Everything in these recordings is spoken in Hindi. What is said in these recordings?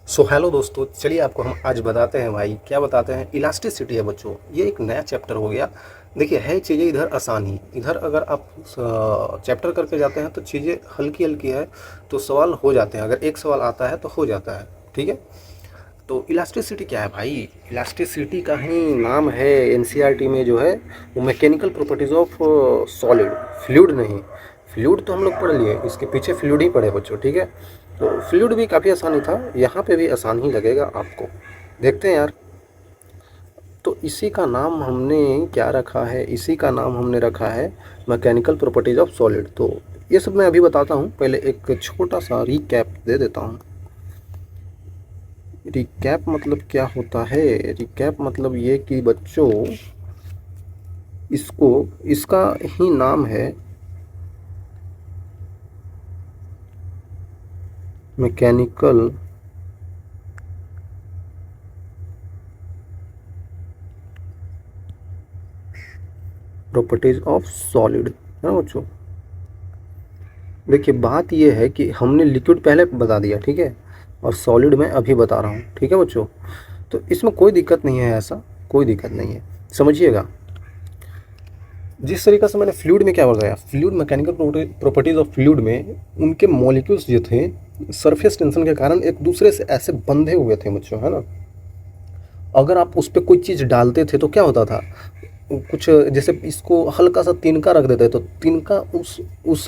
हेलो दोस्तों, चलिए आपको हम आज बताते हैं भाई। क्या बताते हैं? इलास्टिसिटी है बच्चों, ये एक नया चैप्टर हो गया। देखिए, है चीज़ें इधर आसान ही, इधर अगर आप चैप्टर करके जाते हैं तो चीज़ें हल्की हल्की है, तो सवाल हो जाते हैं। अगर एक सवाल आता है तो हो जाता है, ठीक है। तो इलास्टिसिटी क्या है भाई? इलास्टिसिटी का ही नाम है एनसीईआरटी में जो है वो mechanical properties of solid, fluid नहीं। फ्लूइड तो हम लोग पढ़ लिए, इसके पीछे फ्लूइड ही पढ़े बच्चों, ठीक है। तो फ्लूइड भी काफ़ी आसान ही था, यहाँ पे भी आसान ही लगेगा आपको। देखते हैं यार। तो इसी का नाम हमने क्या रखा है? इसी का नाम हमने रखा है मैकेनिकल प्रॉपर्टीज ऑफ सॉलिड। तो ये सब मैं अभी बताता हूँ, पहले एक छोटा सा रिकैप दे देता हूँ। रिकैप मतलब क्या होता है? रिकैप मतलब ये कि बच्चों, इसको, इसका ही नाम है मैकेनिकल प्रॉपर्टीज ऑफ सॉलिड, है ना बच्चों। देखिए, बात ये है कि हमने लिक्विड पहले बता दिया, ठीक है, और सॉलिड मैं अभी बता रहा हूँ, ठीक है बच्चों। तो इसमें कोई दिक्कत नहीं है, ऐसा कोई दिक्कत नहीं है, समझिएगा। जिस तरीक़े से मैंने फ्लूइड में क्या बताया, fluid mechanical properties of fluid में उनके मॉलिक्यूल्स जो थे सरफेस टेंशन के कारण एक दूसरे से ऐसे बंधे हुए थे बच्चों, है ना। अगर आप उस पर कोई चीज़ डालते थे तो क्या होता था, कुछ जैसे इसको हल्का सा तिनका रख देते तो तिनका उस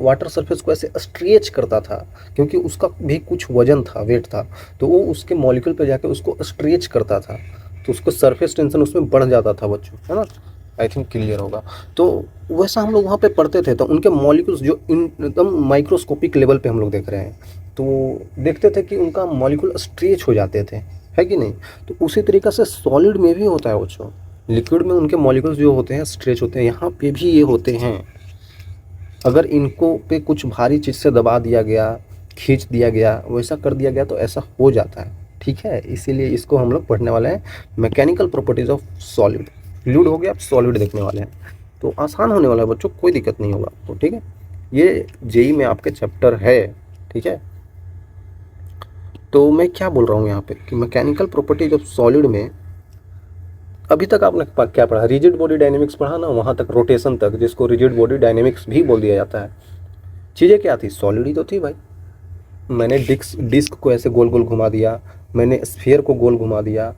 वाटर सरफेस को ऐसे स्ट्रेच करता था, क्योंकि उसका भी कुछ वजन था, वेट था। तो वो उसके मॉलिक्यूल पे जाके उसको स्ट्रेच करता था, तो उसको सरफेस टेंशन उसमें बढ़ जाता था बच्चों, है ना। आई थिंक क्लियर होगा। तो वैसा हम लोग वहाँ पे पढ़ते थे, तो उनके मॉलिक्यूल्स जो एकदम माइक्रोस्कोपिक लेवल पे हम लोग देख रहे हैं, तो देखते थे कि उनका मॉलिक्यूल स्ट्रेच हो जाते थे, है कि नहीं। तो उसी तरीक़े से सॉलिड में भी होता है बच्चों। लिक्विड में उनके मॉलिक्यूल्स जो होते हैं स्ट्रेच होते हैं, यहाँ पे भी ये होते हैं। अगर इनको पे कुछ भारी चीज़ से दबा दिया गया, खींच दिया गया, वैसा कर दिया गया तो ऐसा हो जाता है, ठीक है। इसीलिए इसको हम लोग पढ़ने वाले हैं mechanical properties of solid. Fluid हो गया, अब सॉलिड देखने वाले हैं। तो आसान होने वाला है बच्चों, कोई दिक्कत नहीं होगा आपको, ठीक है। ये जेई में आपके चैप्टर है, ठीक है। तो मैं क्या बोल रहा हूँ यहाँ पे कि मैकेनिकल प्रॉपर्टीज ऑफ सॉलिड में अभी तक आपने क्या पढ़ा? रिजिड बॉडी डायनेमिक्स पढ़ा ना, वहाँ तक, रोटेशन तक, जिसको रिजिड बॉडी डायनेमिक्स भी बोल दिया जाता है। चीज़ें क्या थी? सॉलिड ही तो थी भाई। मैंने डिस्क को ऐसे गोल गोल घुमा दिया, मैंने स्फीयर को गोल घुमा दिया,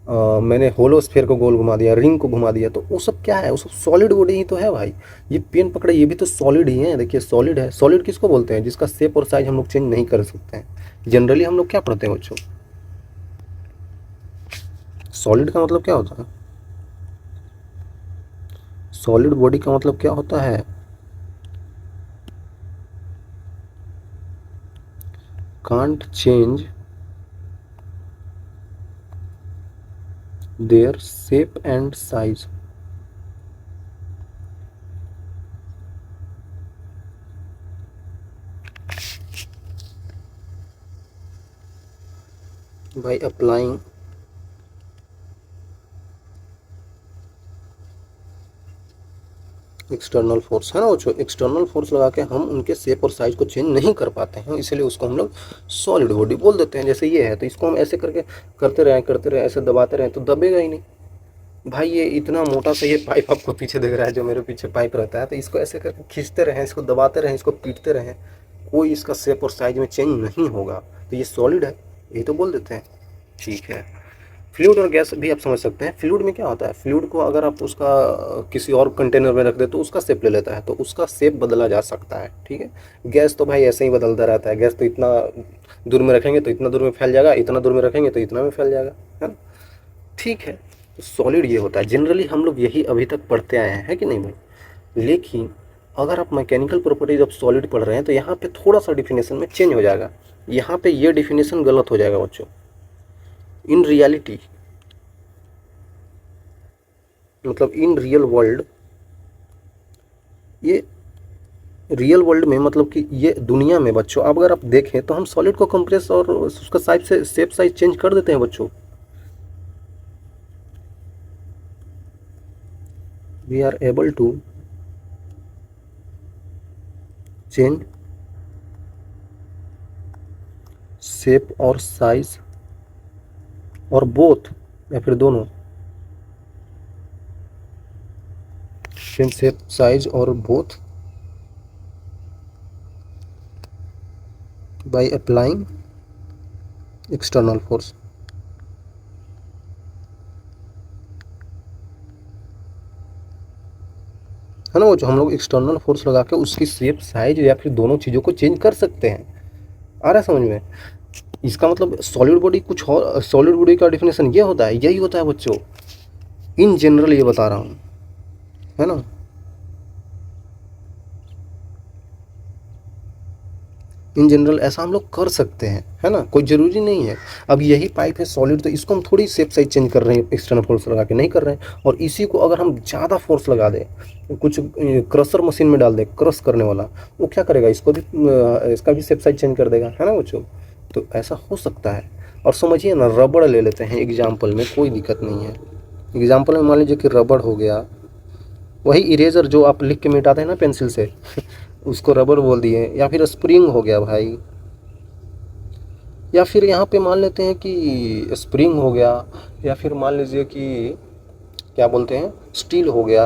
मैंने होलो स्फीयर को गोल घुमा दिया, रिंग को घुमा दिया, तो वो सब क्या है? वो सब सॉलिड बॉडी ही तो है भाई। ये पेन पकड़े, ये भी तो सॉलिड ही है। देखिए, सॉलिड है। सॉलिड किसको बोलते हैं? जिसका शेप और साइज हम लोग चेंज नहीं कर सकते हैं। जनरली हम लोग क्या पढ़ते हैं बच्चों? सॉलिड का मतलब क्या होता है? सॉलिड बॉडी का मतलब क्या होता है? can't change their shape and size by applying external force, है ना बच्चों। एक्सटर्नल फोर्स लगा के हम उनके शेप और साइज को चेंज नहीं कर पाते हैं, इसलिए उसको हम लोग सॉलिड बॉडी बोल देते हैं। जैसे ये है, तो इसको हम ऐसे करके करते रहे, ऐसे दबाते रहे तो दबेगा ही नहीं भाई। ये इतना मोटा सा ये पाइप आपको पीछे दिख रहा है, जो मेरे पीछे पाइप रहता है, तो इसको ऐसे करके खींचते रहें, इसको दबाते रहें, इसको पीटते रहें, कोई इसका शेप और साइज में चेंज नहीं होगा, तो ये सॉलिड है, ये तो बोल देते हैं, ठीक है। फ्लूइड और गैस भी आप समझ सकते हैं। फ्लूइड में क्या होता है? फ्लूइड को अगर आप उसका किसी और कंटेनर में रख दे तो उसका शेप ले लेता है, तो उसका शेप बदला जा सकता है, ठीक है। गैस तो भाई ऐसे ही बदलता रहता है। गैस तो इतना दूर में रखेंगे तो इतना दूर में फैल जाएगा, इतना दूर में रखेंगे तो इतना में फैल जाएगा, है ना, ठीक है। तो सॉलिड ये होता है, जनरली हम लोग यही अभी तक पढ़ते आए हैं, है कि नहीं भाई। लेकिन अगर आप मैकेनिकल प्रॉपर्टीज ऑफ सॉलिड पढ़ रहे हैं तो यहाँ पे थोड़ा सा डिफिनेशन में चेंज हो जाएगा। यहाँ पे ये डिफिनेशन गलत हो जाएगा बच्चों। इन रियलिटी, मतलब इन रियल वर्ल्ड, ये रियल वर्ल्ड में मतलब कि ये दुनिया में बच्चों, अब अगर आप देखें तो हम सॉलिड को कंप्रेस और उसका साइज से शेप साइज चेंज कर देते हैं बच्चों। We are able to change shape और साइज और बोथ या फिर दोनों, सेम शेप साइज और both by applying external force. है ना, वो जो हम लोग एक्सटर्नल फोर्स लगा के उसकी शेप साइज या फिर दोनों चीज़ों को चेंज कर सकते हैं। आ रहा है समझ में? इसका मतलब सॉलिड बॉडी कुछ और, सॉलिड बॉडी का डेफिनेशन ये होता है, यही होता है बच्चों, इन जनरल ये बता रहा हूँ, है ना। इन जनरल ऐसा हम लोग कर सकते हैं, है ना, कोई ज़रूरी नहीं है। अब यही पाइप है सॉलिड, तो इसको हम थोड़ी शेप साइज चेंज कर रहे हैं एक्सटर्नल फोर्स लगा के, नहीं कर रहे हैं। और इसी को अगर हम ज़्यादा फोर्स लगा दें, कुछ क्रशर मशीन में डाल दें, क्रश करने वाला, वो क्या करेगा, इसको भी इसका भी शेप साइज चेंज कर देगा, है ना बच्चों। तो ऐसा हो सकता है। और समझिए ना, रबड़ ले लेते हैं एग्जाम्पल में, कोई दिक्कत नहीं है। एग्जाम्पल में मान लीजिए कि रबड़ हो गया, वही इरेजर जो आप लिख के मिटाते हैं ना पेंसिल से उसको रबर बोल दिए, या फिर स्प्रिंग हो गया भाई, या फिर यहाँ पे मान लेते हैं कि स्प्रिंग हो गया, या फिर मान लीजिए कि क्या बोलते हैं, स्टील हो गया।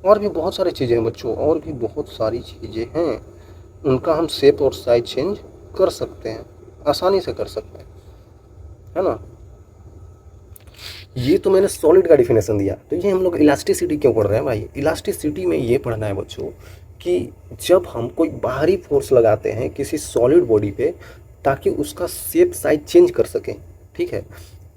और भी बहुत सारी चीज़ें हैं बच्चों, और भी बहुत सारी चीज़ें हैं, उनका हम शेप और साइज चेंज कर सकते हैं, आसानी से कर सकते हैं, है ना। ये तो मैंने सॉलिड का डिफिनेशन दिया। तो ये हम लोग इलास्टिसिटी क्यों पढ़ रहे हैं भाई? इलास्टिसिटी में ये पढ़ना है बच्चों कि जब हम कोई बाहरी फोर्स लगाते हैं किसी सॉलिड बॉडी पे, ताकि उसका शेप साइज चेंज कर सकें, ठीक है,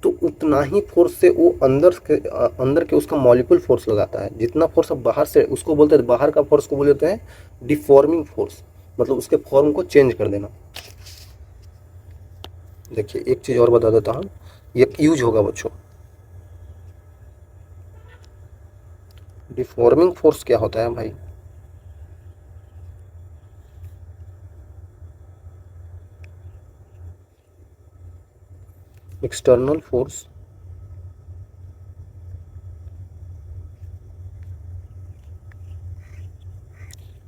तो उतना ही फोर्स से वो अंदर के उसका मॉलिक्यूल फोर्स लगाता है। जितना फोर्स अब बाहर से, उसको बोलते हैं, बाहर का फोर्स को बोल देते हैं डिफॉर्मिंग फोर्स, मतलब उसके फॉर्म को चेंज कर देना। देखिए एक चीज़ और बता देता हूँ, ये यूज होगा बच्चों। डिफॉर्मिंग फोर्स क्या होता है भाई? External force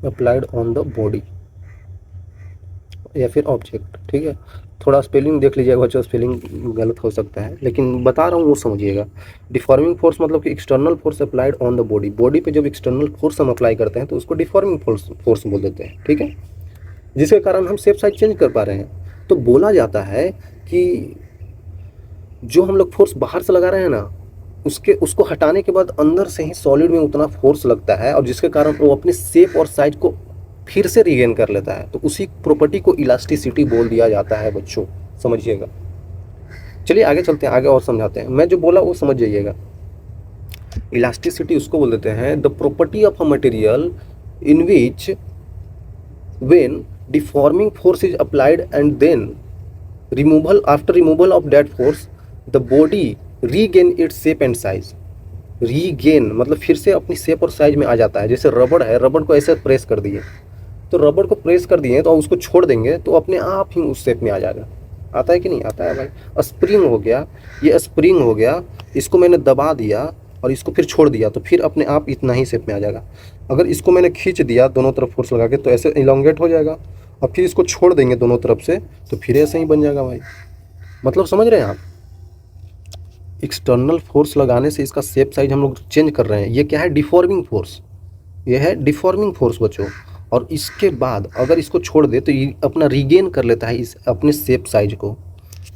applied on the body या फिर ऑब्जेक्ट, ठीक है। थोड़ा स्पेलिंग देख लीजिएगा बच्चों, स्पेलिंग गलत हो सकता है, लेकिन बता रहा हूँ वो समझिएगा। डिफॉर्मिंग फोर्स मतलब कि external force applied on the body, body पे जब एक्सटर्नल फोर्स हम अप्लाई करते हैं तो उसको डिफॉर्मिंग फोर्स बोल देते हैं, ठीक है, जिसके कारण हम शेप साइज चेंज कर पा रहे हैं। तो बोला जाता है कि जो हम लोग फोर्स बाहर से लगा रहे हैं ना, उसको हटाने के बाद अंदर से ही सॉलिड में उतना फोर्स लगता है, और जिसके कारण वो अपने शेप और साइज को फिर से रिगेन कर लेता है। तो उसी प्रॉपर्टी को इलास्टिसिटी बोल दिया जाता है बच्चों, समझिएगा। चलिए आगे चलते हैं, आगे और समझाते हैं। मैं जो बोला वो समझ जाइएगा। इलास्टिसिटी उसको बोल देते हैं the property of a material in which when deforming force is applied and then after removal of that force the body regain its shape and size. Regain मतलब फिर से अपनी शेप और साइज में आ जाता है। जैसे रबड़ है, रबड़ को ऐसे प्रेस कर दिए, तो रबड़ को प्रेस कर दिए तो उसको छोड़ देंगे तो अपने आप ही उस शेप में आ जाएगा। आता है कि नहीं आता है भाई? स्प्रिंग हो गया, ये स्प्रिंग हो गया, इसको मैंने दबा दिया और इसको फिर छोड़ दिया तो फिर अपने आप इतना ही शेप में आ जाएगा। अगर इसको मैंने खींच दिया दोनों तरफ फोर्स लगा के तो ऐसे इलोंगेट हो जाएगा, और फिर इसको छोड़ देंगे दोनों तरफ से तो फिर ऐसे ही बन जाएगा भाई। मतलब समझ रहे हैं आप? एक्सटर्नल फोर्स लगाने से इसका शेप साइज हम लोग चेंज कर रहे हैं। ये क्या है? Deforming force. ये है डिफॉर्मिंग फोर्स बच्चों। और इसके बाद अगर इसको छोड़ दे तो ये अपना रीगेन कर लेता है इस अपने शेप साइज को।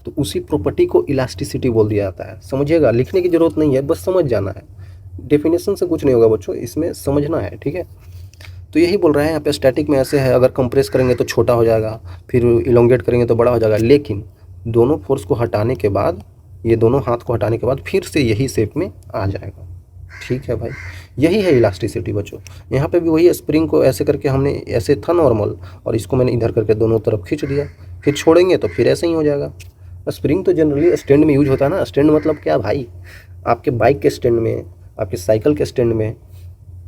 तो उसी प्रॉपर्टी को इलास्टिसिटी बोल दिया जाता है। समझिएगा, लिखने की ज़रूरत नहीं है, बस समझ जाना है। डेफिनेशन से कुछ नहीं होगा बच्चों, इसमें समझना है, ठीक है। तो यही बोल रहे हैं यहाँ पे, स्टैटिक में ऐसे है, अगर कंप्रेस करेंगे तो छोटा हो जाएगा, फिर इलोंगेट करेंगे तो बड़ा हो जाएगा, लेकिन दोनों फोर्स को हटाने के बाद, ये दोनों हाथ को हटाने के बाद फिर से यही शेप में आ जाएगा। ठीक है भाई, यही है इलास्टिसिटी बच्चों। यहाँ पे भी वही स्प्रिंग को ऐसे करके हमने, ऐसे था नॉर्मल, और इसको मैंने इधर करके दोनों तरफ खींच दिया, फिर छोड़ेंगे तो फिर ऐसे ही हो जाएगा। स्प्रिंग तो जनरली स्टैंड में यूज होता है ना। स्टैंड मतलब क्या भाई? आपके बाइक के स्टैंड में, आपके साइकिल के स्टैंड में,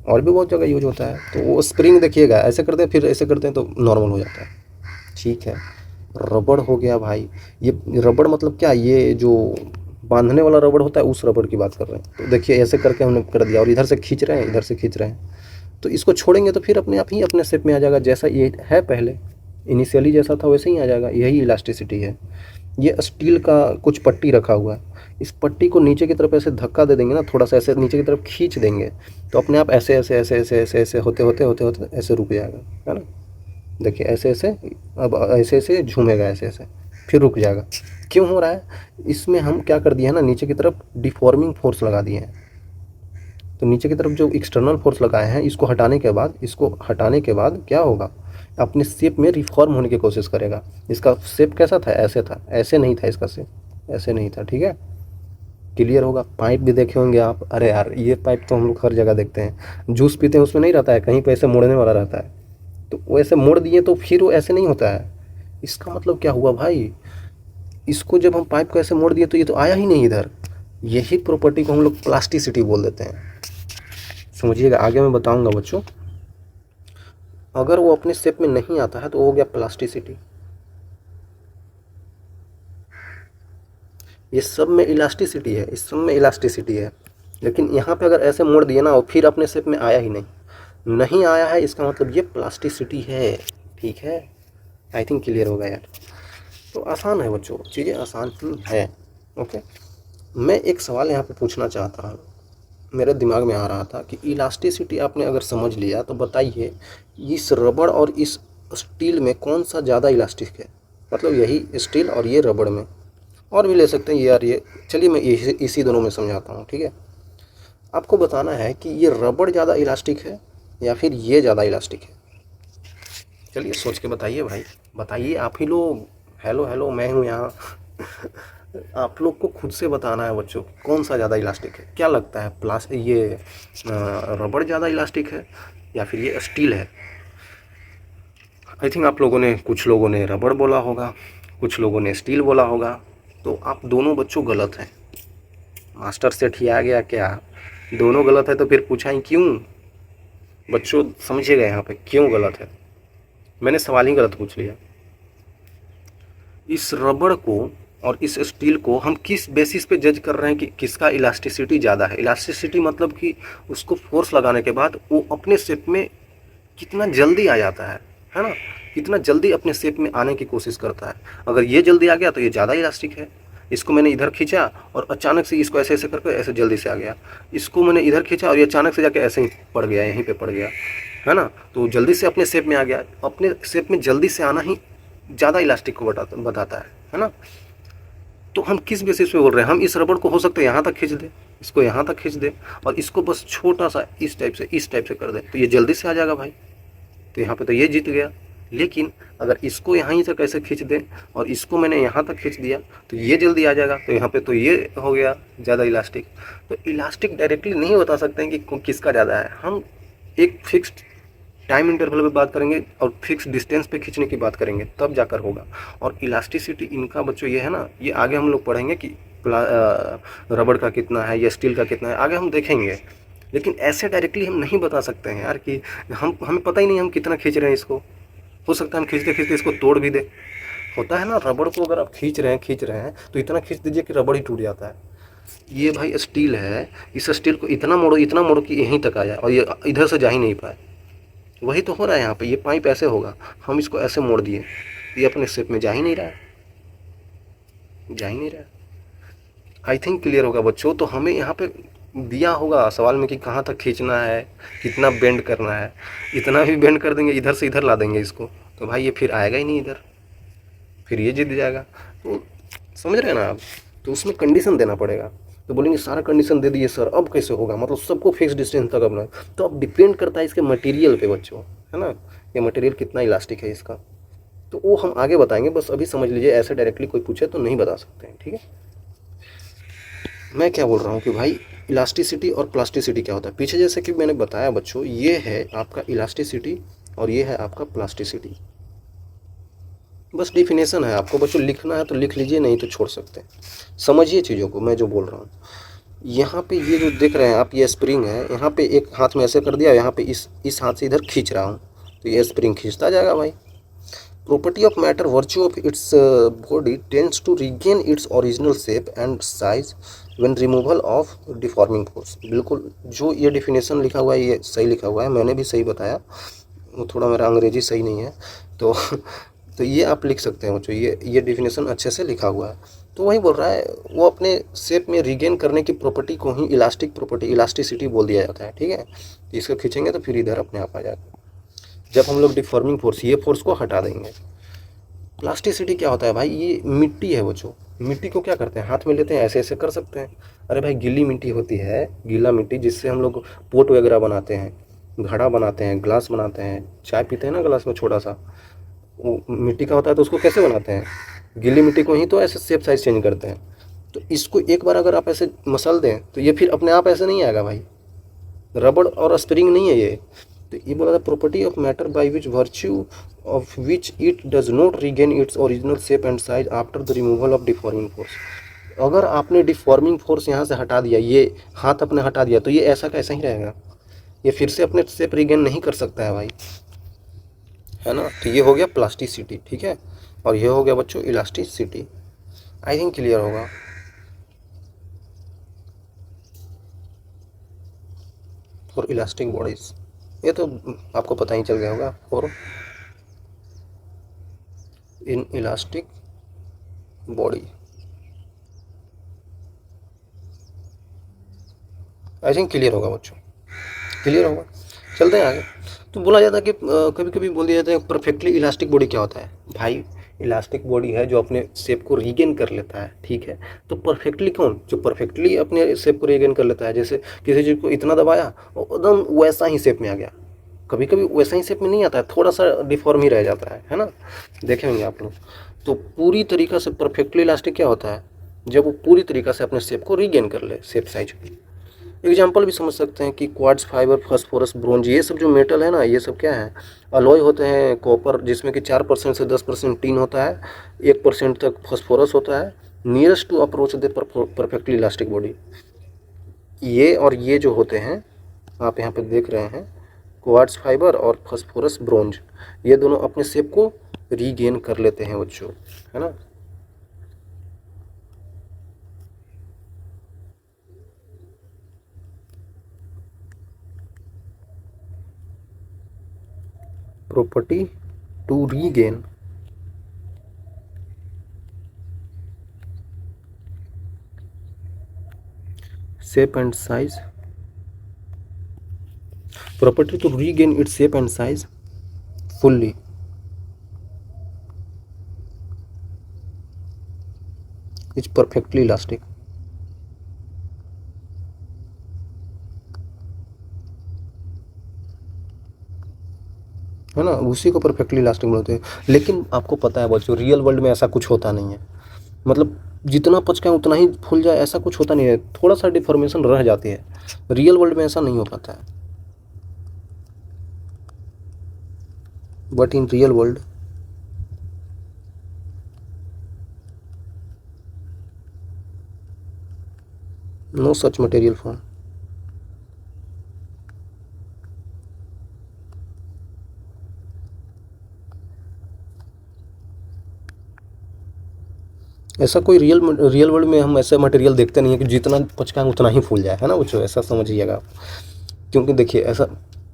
और भी बहुत जगह यूज होता है। तो वो स्प्रिंग देखिएगा, ऐसे करते हैं फिर ऐसे करते हैं तो नॉर्मल हो जाता है। ठीक है, रबड़ हो गया भाई। ये रबड़ मतलब क्या? ये जो बांधने वाला रबड़ होता है, उस रबड़ की बात कर रहे हैं। तो देखिए ऐसे करके हमने कर दिया, और इधर से खींच रहे हैं, इधर से खींच रहे हैं, तो इसको छोड़ेंगे तो फिर अपने आप ही अपने शेप में आ जाएगा, जैसा ये है पहले। इनिशियली जैसा था वैसे ही आ जाएगा, यही इलास्टिसिटी है। ये स्टील का कुछ पट्टी रखा हुआ है, इस पट्टी को नीचे की तरफ ऐसे धक्का दे देंगे ना, थोड़ा सा ऐसे नीचे की तरफ खींच देंगे तो अपने आप ऐसे ऐसे ऐसे ऐसे ऐसे ऐसे होते होते होते होते ऐसे रुक जाएगा, है ना। देखिए ऐसे ऐसे, अब ऐसे ऐसे झूमेगा, ऐसे ऐसे, फिर रुक जाएगा। क्यों हो रहा है? इसमें हम क्या कर दिए हैं ना, नीचे की तरफ डिफॉर्मिंग फोर्स लगा दिए हैं। तो नीचे की तरफ जो एक्सटर्नल फोर्स लगाए हैं, इसको हटाने के बाद क्या होगा, अपने शेप में रिफॉर्म होने की कोशिश करेगा। इसका शेप कैसा था? ऐसे था, ऐसे नहीं था इसका शेप, ऐसे नहीं था, ठीक है। क्लियर होगा? पाइप भी देखे होंगे आप, अरे यार ये पाइप तो हम लोग हर जगह देखते हैं, जूस पीते हैं उसमें नहीं रहता है कहीं पे ऐसे मोड़ने वाला रहता है, तो वैसे मोड़ दिए तो फिर वो ऐसे नहीं होता है। इसका मतलब क्या हुआ भाई, इसको जब हम पाइप को ऐसे मोड़ दिए तो ये तो आया ही नहीं इधर। यही प्रॉपर्टी को हम लोग प्लास्टिसिटी बोल देते हैं। समझिएगा, आगे मैं बताऊंगा बच्चों। अगर वो अपने शेप में नहीं आता है तो वो हो गया प्लास्टिसिटी। ये सब में इलास्टिसिटी है, इस सब में इलास्टिसिटी है, लेकिन यहाँ पे अगर ऐसे मोड़ दिए ना और फिर अपने शेप में आया ही नहीं आया है, इसका मतलब ये प्लास्टिसिटी है, ठीक है। आई थिंक क्लियर होगा यार। तो आसान है बच्चों, चीज़ें आसान ही है। ओके, मैं एक सवाल यहाँ पे पूछना चाहता हूँ, मेरे दिमाग में आ रहा था कि इलास्टिसिटी आपने अगर समझ लिया तो बताइए इस रबड़ और इस स्टील में कौन सा ज़्यादा इलास्टिक है, मतलब यही स्टील और ये रबड़ में, और भी ले सकते हैं यार ये, चलिए मैं इसी दोनों में समझाता हूँ, ठीक है। आपको बताना है कि ये रबड़ ज़्यादा इलास्टिक है या फिर ये ज़्यादा इलास्टिक है। चलिए सोच के बताइए भाई, बताइए आप ही लोग। हेलो हेलो, मैं हूँ यहाँ। आप लोग को खुद से बताना है बच्चों, कौन सा ज़्यादा इलास्टिक है। क्या लगता है, रबड़ ज़्यादा इलास्टिक है या फिर ये स्टील है? आई थिंक आप लोगों ने, कुछ लोगों ने रबड़ बोला होगा, कुछ लोगों ने स्टील बोला होगा। तो आप दोनों बच्चों गलत हैं। मास्टर सेठ ही आ गया क्या? दोनों गलत है तो फिर पूछा ही क्यों? बच्चों समझिएगा यहाँ पे क्यों गलत है, मैंने सवाल ही गलत पूछ लिया। इस रबड़ को और इस स्टील को हम किस बेसिस पे जज कर रहे हैं कि किसका इलास्टिसिटी ज़्यादा है? इलास्टिसिटी मतलब कि उसको फोर्स लगाने के बाद वो अपने शेप में कितना जल्दी आ जाता है ना, कितना जल्दी अपने शेप में आने की कोशिश करता है। अगर ये जल्दी आ गया तो ये ज़्यादा इलास्टिक है। इसको मैंने इधर खींचा और अचानक से इसको ऐसे ऐसे करके ऐसे जल्दी से आ गया, इसको मैंने इधर खींचा और ये अचानक से जाके ऐसे ही पड़ गया, यहीं पे पड़ गया, है ना। तो जल्दी से अपने शेप में आ गया। अपने शेप में जल्दी से आना ही ज़्यादा इलास्टिक को बताता है ना। तो हम किस बेसिस पे बोल रहे हैं? हम इस रबड़ को हो सकता है यहाँ तक खींच दें, इसको यहाँ तक खींच दें और इसको बस छोटा सा इस टाइप से कर दें तो ये जल्दी से आ जाएगा भाई। तो यहाँ पे तो ये जीत गया। लेकिन अगर इसको यहाँ तक ऐसे खींच दें और इसको मैंने यहाँ तक खींच दिया तो ये जल्दी आ जाएगा, तो यहाँ पे तो ये हो गया ज़्यादा इलास्टिक। तो इलास्टिक डायरेक्टली नहीं बता सकते हैं कि किसका ज़्यादा है। हम एक फिक्स्ड टाइम इंटरवल पे बात करेंगे और फिक्स डिस्टेंस पे खींचने की बात करेंगे, तब जाकर होगा। और इलास्टिसिटी इनका बच्चों ये है ना, ये आगे हम लोग पढ़ेंगे कि रबड़ का कितना है या स्टील का कितना है, आगे हम देखेंगे। लेकिन ऐसे डायरेक्टली हम नहीं बता सकते हैं यार कि हमें पता ही नहीं हम कितना खींच रहे हैं इसको। हो सकता है हम खींचते खींचते इसको तोड़ भी दे। होता है ना, रबड़ को अगर आप खींच रहे हैं तो इतना खींच दीजिए कि रबड़ ही टूट जाता है। ये भाई स्टील है, इस स्टील को इतना मोड़ो कि यहीं तक आ जाए और ये इधर से जा ही नहीं पाए। वही तो हो रहा है यहाँ पे। ये पाइप ऐसे होगा, हम इसको ऐसे मोड़ दिए, ये अपने शेप में जा ही नहीं रहा है। आई थिंक क्लियर होगा बच्चों। तो हमें यहाँ पे दिया होगा सवाल में कि कहाँ तक खींचना है, कितना बेंड करना है। इतना भी बेंड कर देंगे, इधर से इधर ला देंगे इसको, तो भाई ये फिर आएगा ही नहीं इधर, फिर ये जीत जाएगा। तो समझ रहे हैं ना आप? तो उसमें कंडीशन देना पड़ेगा। तो बोलेंगे सारा कंडीशन दे दिए सर, अब कैसे होगा, मतलब सबको फिक्स डिस्टेंस तक अपना। तो अब डिपेंड करता है इसके मटेरियल पे बच्चों, है ना, ये मटेरियल कितना इलास्टिक है इसका। तो वो हम आगे बताएंगे, बस अभी समझ लीजिए ऐसे डायरेक्टली कोई पूछे तो नहीं बता सकते हैं, ठीक है। मैं क्या बोल रहा हूँ कि भाई इलास्टिसिटी और प्लास्टिसिटी क्या होता है। पीछे जैसे कि मैंने बताया बच्चों, ये है आपका इलास्टिसिटी और ये है आपका प्लास्टिसिटी। बस डिफिनेशन है, आपको बच्चों लिखना है तो लिख लीजिए, नहीं तो छोड़ सकते हैं। समझिए चीज़ों को, मैं जो बोल रहा हूँ। यहाँ पे ये जो देख रहे हैं आप, ये स्प्रिंग है, यहाँ पे एक हाथ में ऐसे कर दिया, यहाँ पे इस हाथ से इधर खींच रहा हूँ तो ये स्प्रिंग खींचता जाएगा भाई। Property of matter, virtue of its body tends to regain its original shape and size when removal of deforming force. बिल्कुल जो ये डिफिनेशन लिखा हुआ है ये सही लिखा हुआ है, मैंने भी सही बताया, वो थोड़ा मेरा अंग्रेजी सही नहीं है। तो तो ये आप लिख सकते हैं बच्चों, ये डेफिनेशन अच्छे से लिखा हुआ है। तो वही बोल रहा है, वो अपने शेप में रिगेन करने की प्रॉपर्टी को ही इलास्टिक प्रॉपर्टी, इलास्टिसिटी बोल दिया जाता है, ठीक है। तो इसको खींचेंगे तो फिर इधर अपने आप आ जाएगा। जब हम लोग डिफॉर्मिंग फोर्स, ये फोर्स को हटा देंगे। प्लास्टिसिटी क्या होता है भाई, ये मिट्टी है बच्चों। मिट्टी को क्या करते हैं, हाथ में लेते हैं, ऐसे ऐसे कर सकते हैं। अरे भाई गीली मिट्टी होती है, गीला मिट्टी, जिससे हम लोग पोट वगैरह बनाते हैं, घड़ा बनाते हैं, ग्लास बनाते हैं, चाय पीते हैं ना ग्लास में छोटा सा, वो मिट्टी का होता है। तो उसको कैसे बनाते हैं, गीली मिट्टी को ही तो ऐसे शेप साइज चेंज करते हैं। तो इसको एक बार अगर आप ऐसे मसल दें तो ये फिर अपने आप ऐसे नहीं आएगा भाई, रबड़ और स्प्रिंग नहीं है ये। तो ये बोला था property of matter by which virtue of which it does not regain its original shape and size after the removal of deforming force. अगर आपने डिफॉर्मिंग फोर्स यहाँ से हटा दिया, ये हाथ अपने हटा दिया, तो ये ऐसा का ऐसा ही रहेगा, ये फिर से अपने शेप रिगेन नहीं कर सकता है भाई, है ना। तो ये हो गया प्लास्टिसिटी, ठीक है। और ये हो गया बच्चों इलास्टिसिटी। आई थिंक क्लियर होगा। और इलास्टिक बॉडीज, ये तो आपको पता ही चल गया होगा। और in elastic body, I think clear होगा बच्चों, क्लियर होगा। चलते हैं आगे। तो बोला जाता है कि कभी कभी बोल दिया जाता है परफेक्टली इलास्टिक बॉडी क्या होता है भाई, इलास्टिक बॉडी है जो अपने शेप को रीगेन कर लेता है, ठीक है। तो परफेक्टली कौन, जो परफेक्टली अपने शेप को रीगेन कर लेता है, जैसे किसी चीज़ को इतना दबाया और एकदम वैसा ही शेप में आ गया। कभी कभी वैसा ही शेप में नहीं आता है, थोड़ा सा डिफॉर्म ही रह जाता है ना, देखे होंगे आप लोग। तो पूरी तरीक़ा से परफेक्टली इलास्टिक क्या होता है, जब वो पूरी तरीक़ा से अपने शेप को रीगेन कर ले, शेप साइज को। एग्जाम्पल भी समझ सकते हैं कि क्वार्ट्ज फाइबर, फास्फोरस, ब्रोंज, ये सब जो मेटल है ना, ये सब क्या है, अलॉय होते हैं कॉपर, जिसमें कि 4% से 10% टीन होता है, 1% तक फास्फोरस होता है। Nearest to approach the perfectly elastic body, ये और ये जो होते हैं आप यहाँ पे देख रहे हैं, क्वार्ट्ज फाइबर और फास्फोरस ब्रोंज, ये दोनों अपने शेप को रीगेन कर लेते हैं बच्चों, है ना। Property to regain shape and size, property to regain its shape and size fully is perfectly elastic, है ना, उसी को परफेक्टली इलास्टिक बोलते हैं। लेकिन आपको पता है बच्चों, रियल वर्ल्ड में ऐसा कुछ होता नहीं है, मतलब जितना पचका उतना ही फूल जाए, ऐसा कुछ होता नहीं है, थोड़ा सा डिफॉर्मेशन रह जाती है। रियल वर्ल्ड में ऐसा नहीं हो पाता है, but in real world no such material form. ऐसा कोई रियल वर्ल्ड में हम ऐसे मटेरियल देखते नहीं है कि जितना पचका उतना ही फूल जाए, है ना बच्चों, ऐसा समझिएगा आप। क्योंकि देखिए ऐसा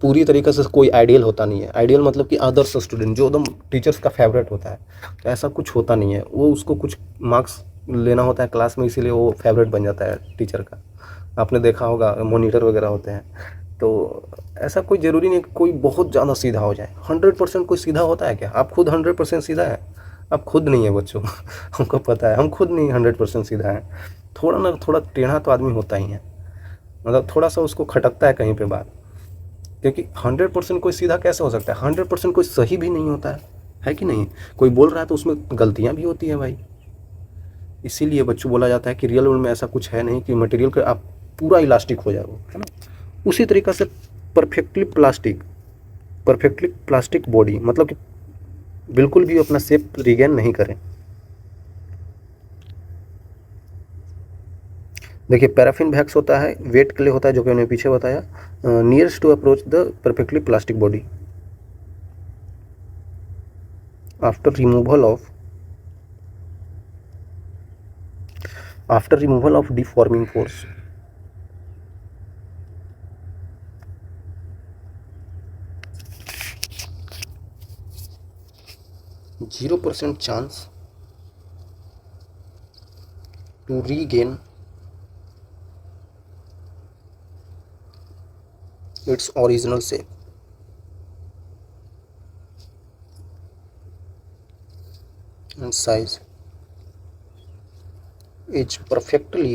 पूरी तरीके से कोई आइडियल होता नहीं है। आइडियल मतलब कि आदर्श स्टूडेंट जो एकदम टीचर्स का फेवरेट होता है, तो ऐसा कुछ होता नहीं है। वो उसको कुछ मार्क्स लेना होता है क्लास में, इसीलिए वो फेवरेट बन जाता है टीचर का। आपने देखा होगा मॉनिटर वगैरह होते हैं। तो ऐसा कोई ज़रूरी नहीं कि कोई बहुत ज़्यादा सीधा हो जाए। 100% कोई सीधा होता है क्या, आप खुद 100% सीधा है? आप खुद नहीं है बच्चों हमको पता है, हम खुद नहीं 100% सीधा है। थोड़ा ना थोड़ा टेढ़ा तो आदमी होता ही है, मतलब थोड़ा सा उसको खटकता है कहीं पे बात। क्योंकि 100% कोई सीधा कैसे हो सकता है, 100% कोई सही भी नहीं होता है कि नहीं। कोई बोल रहा है तो उसमें गलतियाँ भी होती हैं भाई। इसीलिए बच्चों बोला जाता है कि रियल वर्ल्ड में ऐसा कुछ है नहीं कि मटेरियल का आप पूरा इलास्टिक हो जाए, है ना। उसी तरीक़ा से परफेक्टली प्लास्टिक बॉडी मतलब कि बिल्कुल भी अपना शेप रिगेन नहीं करें। देखिए पैराफिन वैक्स होता है, वेट के लिए होता है, जो कि मैंने पीछे बताया। Nearest to approach the perfectly plastic body after removal of deforming force. 0% chance to regain its original shape and size is perfectly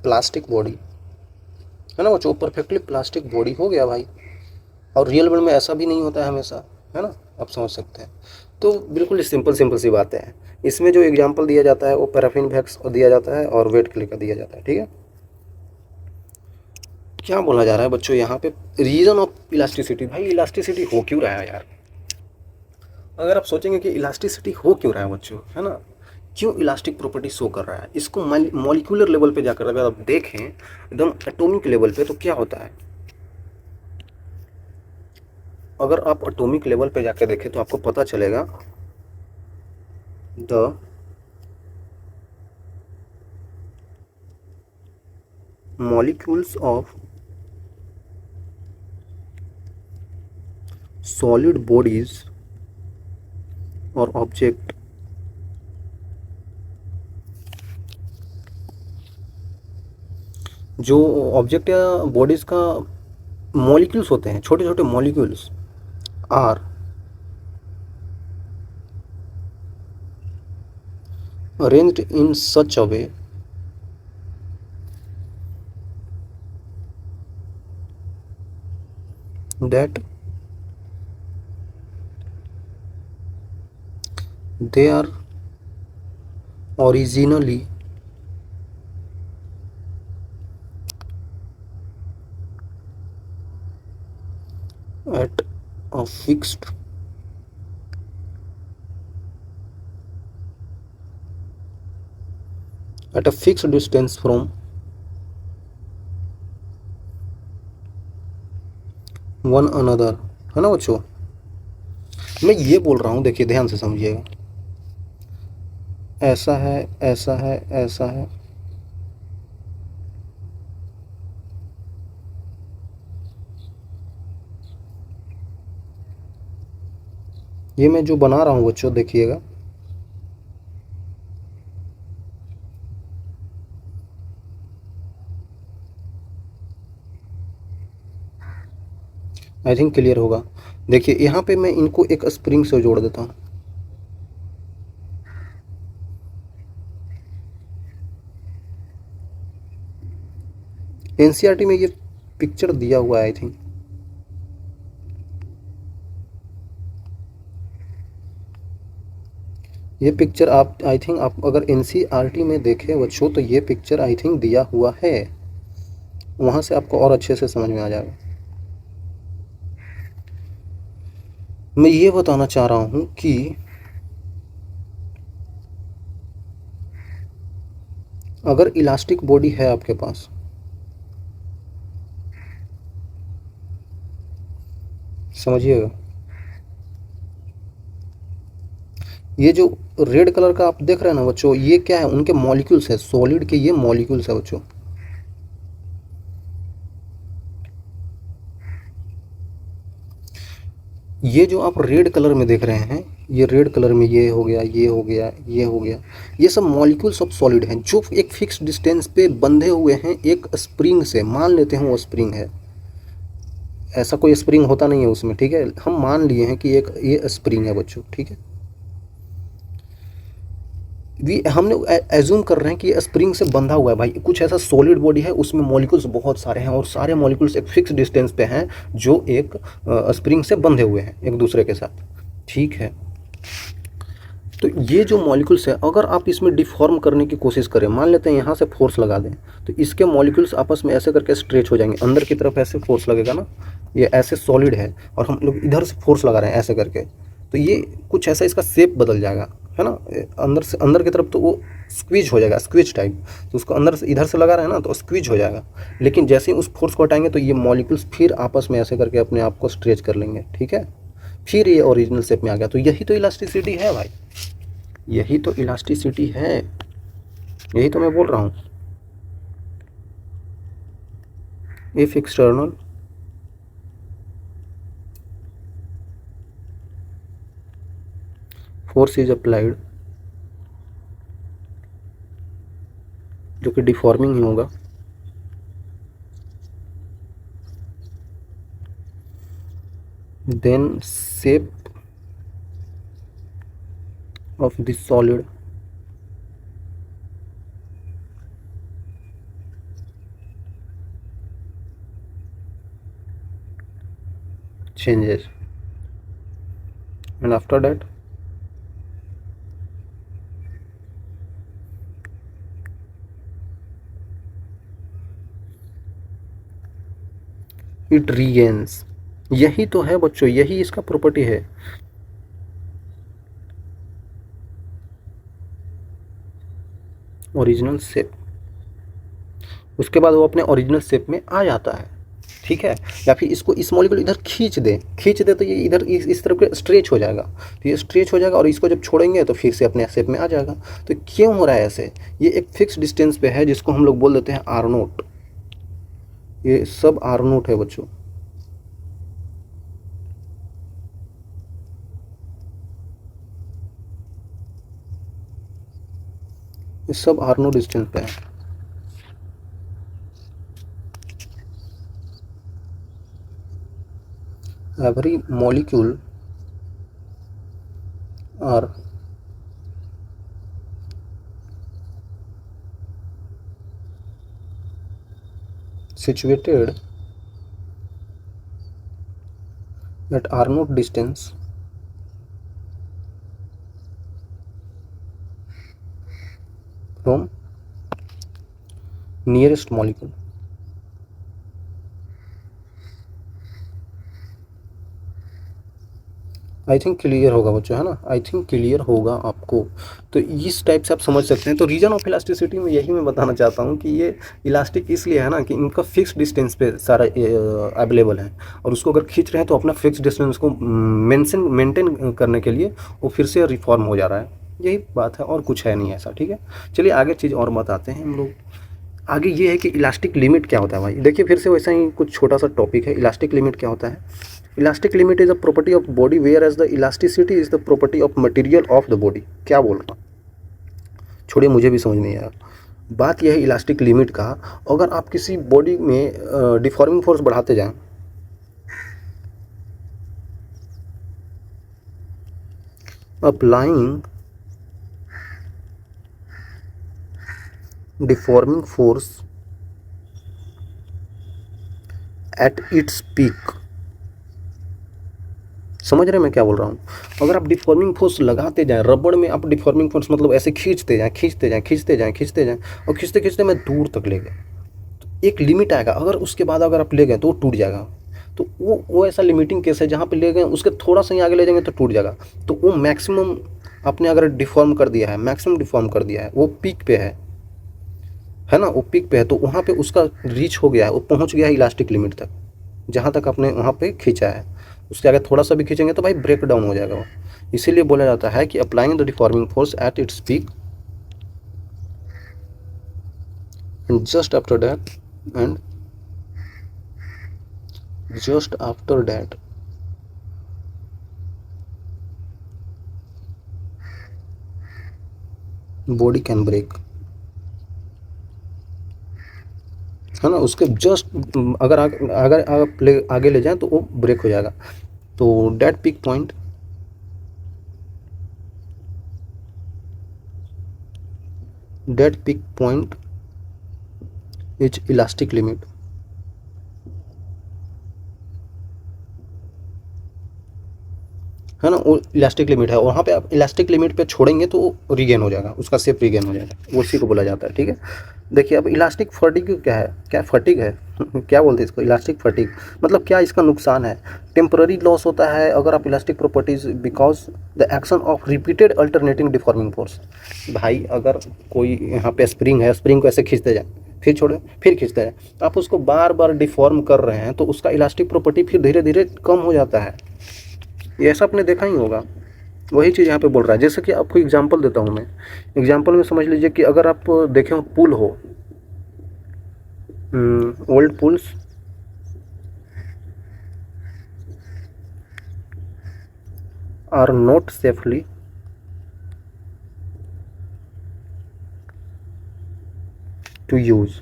plastic body, है ना बच्चों, परफेक्टली प्लास्टिक बॉडी हो गया भाई। और रियल वर्ल्ड में ऐसा भी नहीं होता है हमेशा, है ना, आप समझ सकते हैं। तो बिल्कुल सिंपल सिंपल सी बातें हैं। इसमें जो एग्जांपल दिया जाता है वो पैराफिन वैक्स दिया जाता है और वेट क्ले का दिया जाता है, ठीक है। क्या बोला जा रहा है बच्चों यहाँ पे, रीजन ऑफ इलास्टिसिटी। भाई इलास्टिसिटी हो क्यों रहा है यार, अगर आप सोचेंगे कि इलास्टिसिटी हो क्यों रहा है बच्चों, है ना, क्यों इलास्टिक प्रॉपर्टी शो कर रहा है, इसको मॉलिक्यूलर लेवल पे जाकर अगर आप देखें एकदम एटॉमिक लेवल पे तो क्या होता है। अगर आप एटॉमिक लेवल पे जाकर देखें तो आपको पता चलेगा the molecules of solid bodies और ऑब्जेक्ट जो ऑब्जेक्ट या बॉडीज का मॉलिक्यूल्स होते हैं, छोटे छोटे molecules are arranged in such a way that they are originally at a fixed distance from one another, है ना बच्चों। मैं ये बोल रहा हूँ, देखिए ध्यान से समझिएगा, ऐसा है, ऐसा है, ऐसा है, ये मैं जो बना रहा हूँ बच्चों देखिएगा, आई थिंक क्लियर होगा। देखिए यहाँ पे मैं इनको एक स्प्रिंग से जोड़ देता हूँ, एनसीईआरटी में ये पिक्चर दिया हुआ है आई थिंक, ये पिक्चर आप आई थिंक आप अगर एनसीईआरटी में देखें बच्चों तो ये पिक्चर आई थिंक दिया हुआ है, वहाँ से आपको और अच्छे से समझ में आ जाएगा। मैं ये बताना चाह रहा हूँ कि अगर इलास्टिक बॉडी है आपके पास, समझिएगा, ये जो रेड कलर का आप देख रहे हैं ना बच्चों, ये क्या है, उनके मॉलिक्यूल्स है, सॉलिड के ये मॉलिक्यूल्स है बच्चों। ये जो आप रेड कलर में देख रहे हैं, ये रेड कलर में ये हो गया, ये हो गया, ये हो गया, ये सब मॉलिक्यूल्स ऑफ सॉलिड हैं जो एक फिक्स डिस्टेंस पे बंधे हुए हैं एक स्प्रिंग से। मान लेते हैं वो स्प्रिंग है, ऐसा कोई स्प्रिंग होता नहीं है उसमें, ठीक है, हम मान लिए हैं कि एक ये स्प्रिंग है बच्चों, ठीक है। हमने एज्यूम कर रहे हैं कि ये स्प्रिंग से बंधा हुआ है भाई, कुछ ऐसा सॉलिड बॉडी है उसमें मॉलिक्यूल्स बहुत सारे हैं और सारे मॉलिक्यूल्स एक फिक्स डिस्टेंस पे हैं जो एक स्प्रिंग से बंधे हुए हैं एक दूसरे के साथ, ठीक है। तो ये जो मॉलिक्यूल्स है अगर आप इसमें डिफॉर्म करने की कोशिश करें, मान लेते हैं यहाँ से फोर्स लगा दें तो इसके मॉलिक्यूल्स आपस में ऐसे करके स्ट्रेच हो जाएंगे, अंदर की तरफ ऐसे फोर्स लगेगा ना, ये ऐसे सॉलिड है और हम लोग इधर से फोर्स लगा रहे हैं ऐसे करके, तो ये कुछ ऐसा इसका शेप बदल जाएगा, है ना, अंदर से अंदर की तरफ तो वो स्क्वीज हो जाएगा, स्क्वीज टाइप, तो उसको अंदर से इधर से लगा रहे हैं ना तो स्क्वीज हो जाएगा। लेकिन जैसे ही उस फोर्स को हटाएंगे तो ये मॉलिक्यूल्स फिर आपस में ऐसे करके अपने आप को स्ट्रेच कर लेंगे, ठीक है, फिर ये ओरिजिनल शेप में आ गया। तो यही तो इलास्टिसिटी है भाई, यही तो इलास्टिसिटी है, यही तो मैं बोल रहा हूँ। If external force is applied, जो कि डिफॉर्मिंग ही होगा, then shape of the solid changes, and after that it regains। यही तो है बच्चों, यही इसका प्रॉपर्टी है। ओरिजिनल शेप, उसके बाद वो अपने ओरिजिनल शेप में आ जाता है, ठीक है। या फिर इसको इस मॉलिक्यूल इधर खींच दे तो ये इधर इस तरफ के स्ट्रेच हो जाएगा, तो ये स्ट्रेच हो जाएगा और इसको जब छोड़ेंगे तो फिर से अपने शेप में आ जाएगा। तो क्यों हो रहा है ऐसे? ये एक फिक्स डिस्टेंस पे है जिसको हम लोग बोल देते हैं आर नोट। ये सब आर नोट है बच्चों, ये सब आर नोट डिस्टेंस पे है। Every molecule are situated at R naught distance from nearest molecule। I think clear होगा बच्चों, है ना? आई थिंक क्लियर होगा आपको। तो इस टाइप से आप समझ सकते हैं। तो रीजन ऑफ इलास्टिसिटी में यही मैं बताना चाहता हूँ कि ये इलास्टिक इसलिए है ना कि इनका फिक्स डिस्टेंस पे सारा अवेलेबल है, और उसको अगर खींच रहे हैं तो अपना फिक्स डिस्टेंस को मेंटेन करने के लिए वो फिर से रिफॉर्म हो जा रहा है। यही बात है और कुछ है नहीं ऐसा, ठीक है। चलिए आगे चीज़ और बताते हैं हम लोग। आगे ये है कि इलास्टिक लिमिट क्या होता है भाई। देखिए फिर से वैसा ही कुछ छोटा सा टॉपिक है। इलास्टिक लिमिट क्या होता है? Elastic limit is a property of body whereas the elasticity is the property of material of the body. क्या बोल रहा, छोड़िए मुझे भी समझ नहीं आया। बात यह है इलास्टिक लिमिट का, अगर आप किसी बॉडी में डिफॉर्मिंग फोर्स बढ़ाते जाएं, applying deforming force at its peak. समझ रहे हैं मैं क्या बोल रहा हूँ? अगर आप डिफॉर्मिंग फोर्स लगाते जाएं, रबड़ में आप डिफॉर्मिंग फोर्स मतलब ऐसे खींचते जाएं और खींचते खींचते मैं दूर तक ले गए, तो एक लिमिट आएगा। अगर उसके बाद अगर आप ले गए तो वो टूट जाएगा। तो वो ऐसा लिमिटिंग केस है जहाँ पे ले गए उसके थोड़ा सा ही आगे ले जाएंगे तो टूट जाएगा। तो वो मैक्सिमम आपने अगर डिफॉर्म कर दिया है, मैक्सिमम डिफॉर्म कर दिया है, वो पीक पे है ना, वो पीक पे है, तो वहाँ पे उसका रीच हो गया है, वो पहुँच गया है इलास्टिक लिमिट तक, जहाँ तक आपने वहाँ पे खींचा है। उसके आगे थोड़ा सा भी खींचेंगे तो भाई ब्रेक डाउन हो जाएगा वो। इसीलिए बोला जाता है कि applying the deforming force at its peak and just after that body can break, है ना। उसके जस्ट अगर आप आगे ले जाएं तो वो ब्रेक हो जाएगा। तो that peak point is elastic limit, है ना। वो इलास्टिक लिमिट है, वहाँ पे आप इलास्टिक लिमिट पे छोड़ेंगे तो वो रिगेन हो जाएगा, उसका शेप रिगेन हो जाएगा, उसी को बोला जाता है, ठीक है। देखिए अब इलास्टिक फटीग क्या है, क्या फटीग है क्या बोलते हैं इसको? इलास्टिक फटीग मतलब क्या इसका नुकसान है? टेम्पररी लॉस होता है अगर आप elastic properties because the action of repeated alternating deforming force. भाई अगर कोई यहाँ पे स्प्रिंग है, स्प्रिंग को ऐसे खींचते जाए, फिर छोड़े, फिर खींचते जाए, आप उसको बार बार डिफॉर्म कर रहे हैं तो उसका इलास्टिक प्रॉपर्टी फिर धीरे धीरे कम हो जाता है। ये ऐसा आपने देखा ही होगा। वही चीज़ यहाँ पे बोल रहा है। जैसे कि आपको एग्जांपल देता हूँ मैं। एग्जांपल में समझ लीजिए कि अगर आप देखें पुल हो, ओल्ड पुल्स are not safely to use.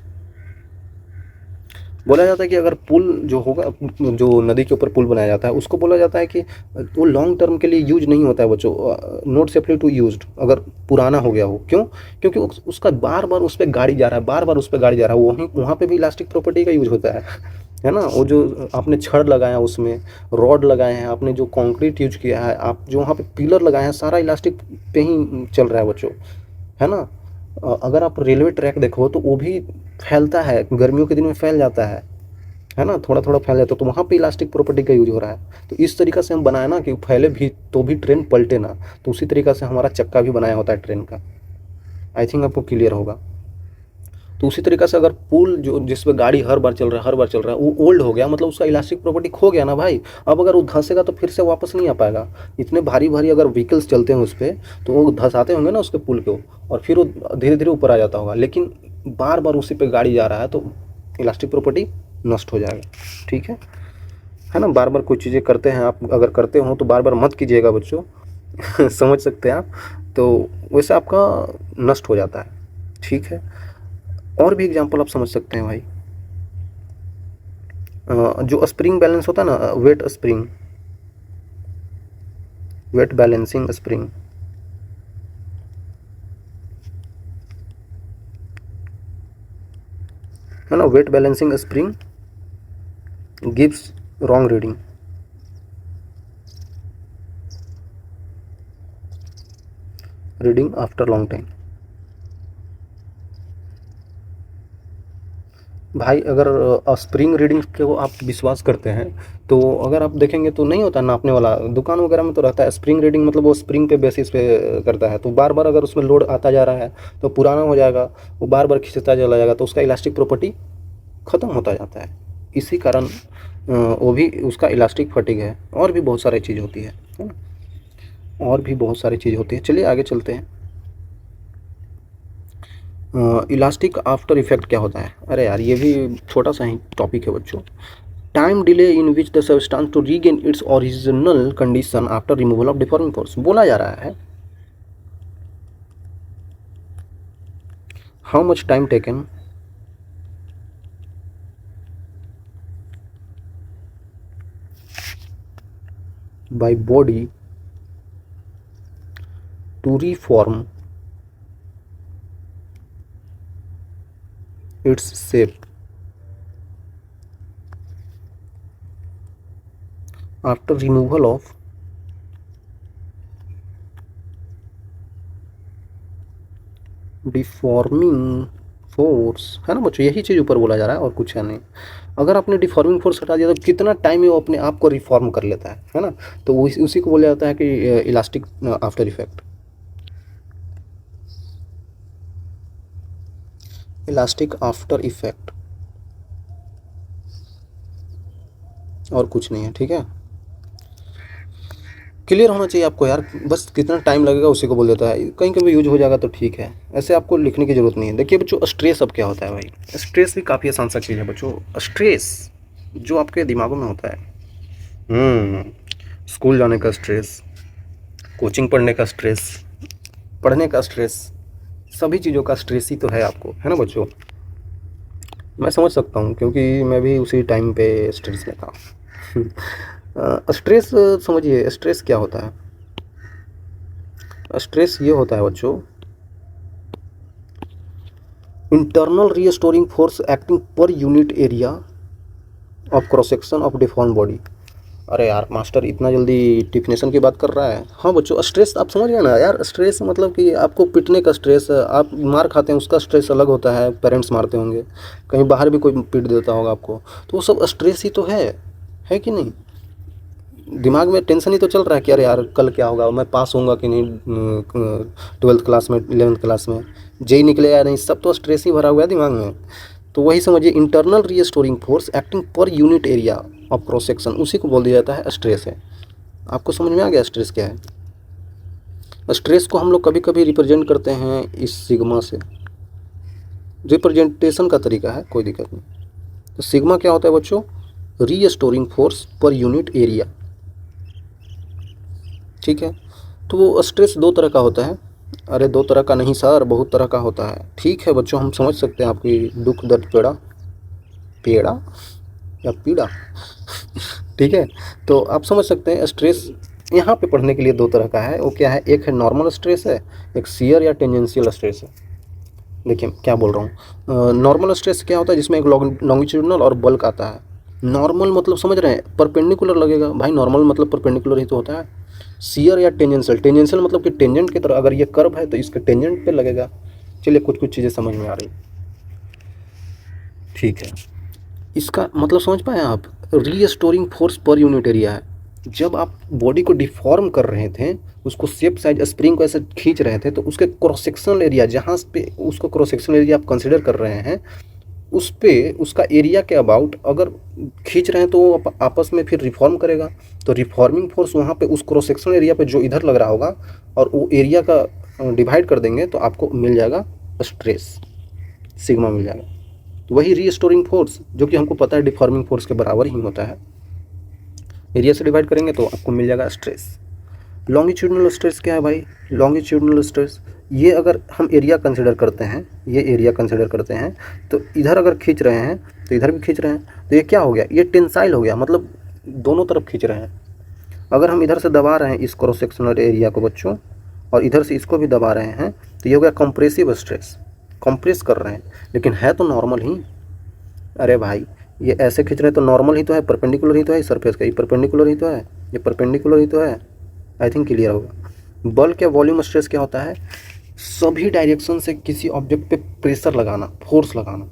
बोला जाता है कि अगर पुल जो होगा, जो नदी के ऊपर पुल बनाया जाता है, उसको बोला जाता है कि वो लॉन्ग टर्म के लिए यूज नहीं होता है बच्चों, नॉट सेफली टू यूज्ड, अगर पुराना हो गया हो। क्यों? क्योंकि उसका बार बार उस पर गाड़ी जा रहा है, बार बार उस पर गाड़ी जा रहा है, वहीं वहाँ पे भी इलास्टिक प्रॉपर्टी का यूज होता है ना। वो जो आपने छड़ लगाया उसमें, रॉड लगाए हैं आपने, जो कंक्रीट यूज किया है आप, जो वहाँ पे पिलर लगाए हैं, सारा इलास्टिक पे ही चल रहा है बच्चों, है ना। अगर आप रेलवे ट्रैक देखो तो वो भी फैलता है, गर्मियों के दिन में फैल जाता है ना, थोड़ा थोड़ा फैल जाता है, तो वहाँ पे इलास्टिक प्रॉपर्टी का यूज हो रहा है। तो इस तरीक़ा से हम बनाए ना कि फैले भी तो भी ट्रेन पलटे ना, तो उसी तरीक़ा से हमारा चक्का भी बनाया होता है ट्रेन का। आई थिंक आपको क्लियर होगा। तो उसी तरीक़ा से अगर पुल जो जिस पे गाड़ी हर बार चल रहा है, हर बार चल रहा है, वो ओल्ड हो गया, मतलब उसका इलास्टिक प्रॉपर्टी खो गया ना भाई। अब अगर वो धंसेगा तो फिर से वापस नहीं आ पाएगा। इतने भारी भारी अगर व्हीकल्स चलते हैं उस पर, तो वो धंसाते होंगे ना उसके पुल को, और फिर वो धीरे धीरे ऊपर आ जाता होगा। लेकिन बार बार उसी पे गाड़ी जा रहा है तो इलास्टिक प्रॉपर्टी नष्ट हो जाएगा। ठीक है ना। बार बार कोई चीज़ें करते हैं आप, अगर करते हो तो बार बार मत कीजिएगा बच्चों। समझ सकते हैं आप। तो वैसे आपका नष्ट हो जाता है। ठीक है। और भी एग्जांपल आप समझ सकते हैं भाई। जो स्प्रिंग बैलेंस होता है ना, weight spring, weight balancing spring, है ना। Weight balancing spring gives wrong reading. Reading after long time. भाई अगर स्प्रिंग रीडिंग को आप विश्वास करते हैं, तो अगर आप देखेंगे तो नहीं होता नापने वाला, दुकान वगैरह में तो रहता है स्प्रिंग रीडिंग, मतलब वो स्प्रिंग पे बेसिस पे करता है। तो बार बार अगर उसमें लोड आता जा रहा है तो पुराना हो जाएगा, वो बार बार खिंचता चला जाएगा, तो उसका इलास्टिक प्रॉपर्टी ख़त्म होता जाता है। इसी कारण वो भी उसका इलास्टिक फटिग है। और भी बहुत सारी चीज़ होती है ना, और भी बहुत सारी चीज़ होती है। चलिए आगे चलते हैं। इलास्टिक आफ्टर इफेक्ट क्या होता है? अरे यार ये भी छोटा सा ही टॉपिक है बच्चों। Time delay in which the substance to regain its original condition after removal of deforming force. बोला जा रहा है how much time taken by body to reform its shape after removal of deforming force, है ना बच्चों। यही चीज़ ऊपर बोला जा रहा है और कुछ है नहीं। अगर आपने डिफॉर्मिंग फोर्स हटा दिया तो कितना टाइम में वो अपने आप को रिफॉर्म कर लेता है ना। तो उसी को बोला जाता है कि elastic after effect. Elastic after effect और कुछ नहीं है। ठीक है, क्लियर होना चाहिए आपको यार। बस कितना टाइम लगेगा उसी को बोल देता है, कहीं कभी यूज हो जाएगा तो ठीक है, ऐसे आपको लिखने की ज़रूरत नहीं है। देखिए बच्चों, स्ट्रेस अब क्या होता है भाई। स्ट्रेस भी काफ़ी आसान सा चीज़ है बच्चों। स्ट्रेस जो आपके दिमागों में होता है, स्कूल जाने का स्ट्रेस, कोचिंग पढ़ने का स्ट्रेस, पढ़ने का स्ट्रेस, सभी चीज़ों का स्ट्रेस ही तो है आपको, है ना बच्चों। मैं समझ सकता हूँ क्योंकि मैं भी उसी टाइम पे स्ट्रेस में था। स्ट्रेस समझिए, स्ट्रेस क्या होता है। स्ट्रेस ये होता है बच्चों, internal restoring force acting per unit area of cross section of deform body. अरे यार मास्टर इतना जल्दी डिफिनेशन की बात कर रहा है। हाँ बच्चों, स्ट्रेस आप समझ गए ना यार। स्ट्रेस मतलब कि आपको पिटने का स्ट्रेस, आप मार खाते हैं उसका स्ट्रेस अलग होता है, पेरेंट्स मारते होंगे, कहीं बाहर भी कोई पीट देता होगा आपको, तो वो सब स्ट्रेस ही तो है कि नहीं। दिमाग में टेंशन ही तो चल रहा है कि अरे यार कल क्या होगा, मैं पास होऊंगा कि नहीं 12th क्लास में, 11th क्लास में, जेई निकलेगा या नहीं, सब तो स्ट्रेस ही भरा हुआ है दिमाग में। तो वही समझिए, internal restoring force acting per unit area of cross section, उसी को बोल दिया जाता है स्ट्रेस है। आपको समझ में आ गया स्ट्रेस क्या है। स्ट्रेस को हम लोग कभी कभी रिप्रेजेंट करते हैं इस सिग्मा से। रिप्रेजेंटेशन का तरीका है, कोई दिक्कत नहीं। तो सिग्मा क्या होता है बच्चों, restoring force per unit area. ठीक है, तो वो स्ट्रेस दो तरह का होता है। अरे दो तरह का नहीं सर, बहुत तरह का होता है। ठीक है बच्चों, हम समझ सकते हैं आपकी दुख दर्द पेड़ा, पेड़ा या पीड़ा। ठीक है, तो आप समझ सकते हैं स्ट्रेस यहाँ पे पढ़ने के लिए दो तरह का है। वो क्या है, एक है नॉर्मल स्ट्रेस है, एक शियर या टेंजेंशियल स्ट्रेस है। देखिए क्या बोल रहा हूँ, नॉर्मल स्ट्रेस क्या होता है, जिसमें एक लॉन्गिट्यूडनल और बल्क आता है। नॉर्मल मतलब समझ रहे हैं, परपेंडिकुलर लगेगा भाई, नॉर्मल मतलब परपेंडिकुलर ही तो होता है। शियर या टेंजेंशियल, टेंजेंशियल मतलब कि टेंजेंट की तरह, अगर ये कर्व है तो इसके टेंजेंट पे लगेगा। चलिए कुछ कुछ चीज़ें समझ में आ रही। ठीक है, इसका मतलब समझ पाए आप, restoring force per unit area है। जब आप बॉडी को डिफॉर्म कर रहे थे, उसको शेप साइज स्प्रिंग को ऐसे खींच रहे थे, तो उसके क्रॉस सेक्शनल एरिया, जहाँ पे उसको क्रॉस सेक्शनल एरिया आप कंसिडर कर रहे हैं, उस पे उसका एरिया के अबाउट अगर खींच रहे हैं तो वो आपस में फिर रिफॉर्म करेगा। तो रिफॉर्मिंग फोर्स वहाँ पे उस क्रॉस सेक्शनल एरिया पे जो इधर लग रहा होगा, और वो एरिया का डिवाइड कर देंगे तो आपको मिल जाएगा स्ट्रेस, सिग्मा मिल जाएगा। तो वही रीस्टोरिंग फोर्स, जो कि हमको पता है डिफॉर्मिंग फोर्स के बराबर ही होता है, एरिया से डिवाइड करेंगे तो आपको मिल जाएगा स्ट्रेस। लॉन्गिट्यूडनल स्ट्रेस क्या है भाई, लॉन्गिट्यूडनल स्ट्रेस, ये अगर हम एरिया कंसिडर करते हैं, ये एरिया कंसिडर करते हैं, तो इधर अगर खींच रहे हैं तो इधर भी खींच रहे हैं, तो ये क्या हो गया, ये टेंसाइल हो गया, मतलब दोनों तरफ खींच रहे हैं। अगर हम इधर से दबा रहे हैं इस क्रॉस सेक्शनल एरिया को बच्चों, और इधर से इसको भी दबा रहे हैं, तो ये हो गया कंप्रेसिव स्ट्रेस, कंप्रेस कर रहे हैं, लेकिन है तो नॉर्मल ही। अरे भाई, ये ऐसे खींच रहे हैं तो नॉर्मल ही तो है, परपेंडिकुलर ही तो है सरफेस का, ये परपेंडिकुलर ही तो है, ये परपेंडिकुलर ही तो है। आई थिंक क्लियर होगा। बल्क या वॉल्यूम स्ट्रेस क्या होता है, सभी डायरेक्शन से किसी ऑब्जेक्ट पे प्रेशर लगाना, फोर्स लगाना।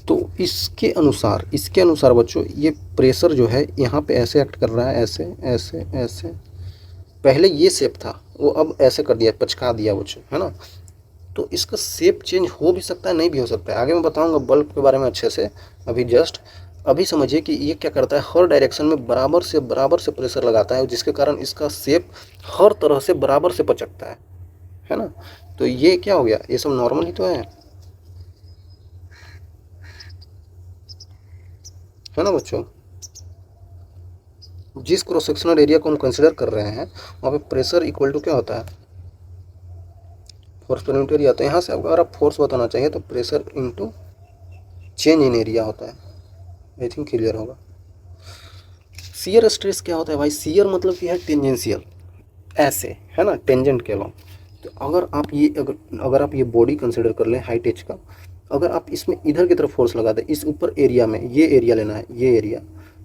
तो इसके अनुसार बच्चों, ये प्रेशर जो है यहाँ पे ऐसे एक्ट कर रहा है, ऐसे ऐसे ऐसे, पहले ये शेप था, वो अब ऐसे कर दिया, पचका दिया बच्चों, है ना। तो इसका शेप चेंज हो भी सकता है, नहीं भी हो सकता है, आगे मैं बताऊंगा बल्ब के बारे में अच्छे से। अभी समझिए कि ये क्या करता है, हर डायरेक्शन में बराबर से प्रेशर लगाता है, जिसके कारण इसका शेप हर तरह से बराबर से पचकता है ना। तो ये क्या हो गया, ये सब नॉर्मल ही तो है ना बच्चों। जिस क्रॉस सेक्शनल एरिया को हम कंसिडर कर रहे हैं, वहाँ पे प्रेशर इक्वल टू क्या होता है, फोर्स पर यूनिट एरिया। तो यहाँ से अगर आप फोर्स बताना चाहिए तो pressure into change in area होता है। आई थिंक क्लियर होगा। शियर स्ट्रेस क्या होता है भाई, शियर मतलब कि है टेंजेंशियल, ऐसे, है ना, टेंजेंट के अलावा। तो अगर आप ये बॉडी कंसिडर कर लें हाइट एच का, अगर आप इसमें इधर की तरफ फोर्स लगा दें, इस ऊपर एरिया में, ये एरिया लेना है, ये एरिया,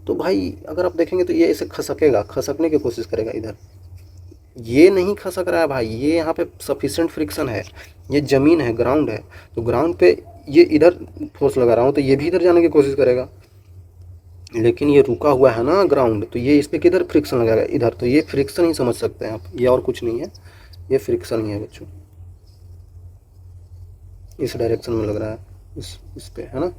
तो भाई अगर आप देखेंगे तो ये ऐसे खसकेगा, खसकने की कोशिश करेगा इधर। ये नहीं खसक रहा है भाई, ये यहाँ पे सफिशेंट फ्रिक्शन है, ये ज़मीन है, ग्राउंड है, तो ग्राउंड पे ये इधर फोर्स लगा रहा हूँ तो ये भी इधर जाने की कोशिश करेगा, लेकिन ये रुका हुआ है ना ग्राउंड, तो ये इस पर किधर फ्रिक्शन लगाएगा, इधर। तो ये फ्रिक्शन ही समझ सकते हैं आप, ये और कुछ नहीं है, ये फ्रिक्शन ही है बच्चों। इस डायरेक्शन में लग रहा है, इस पे, है ना।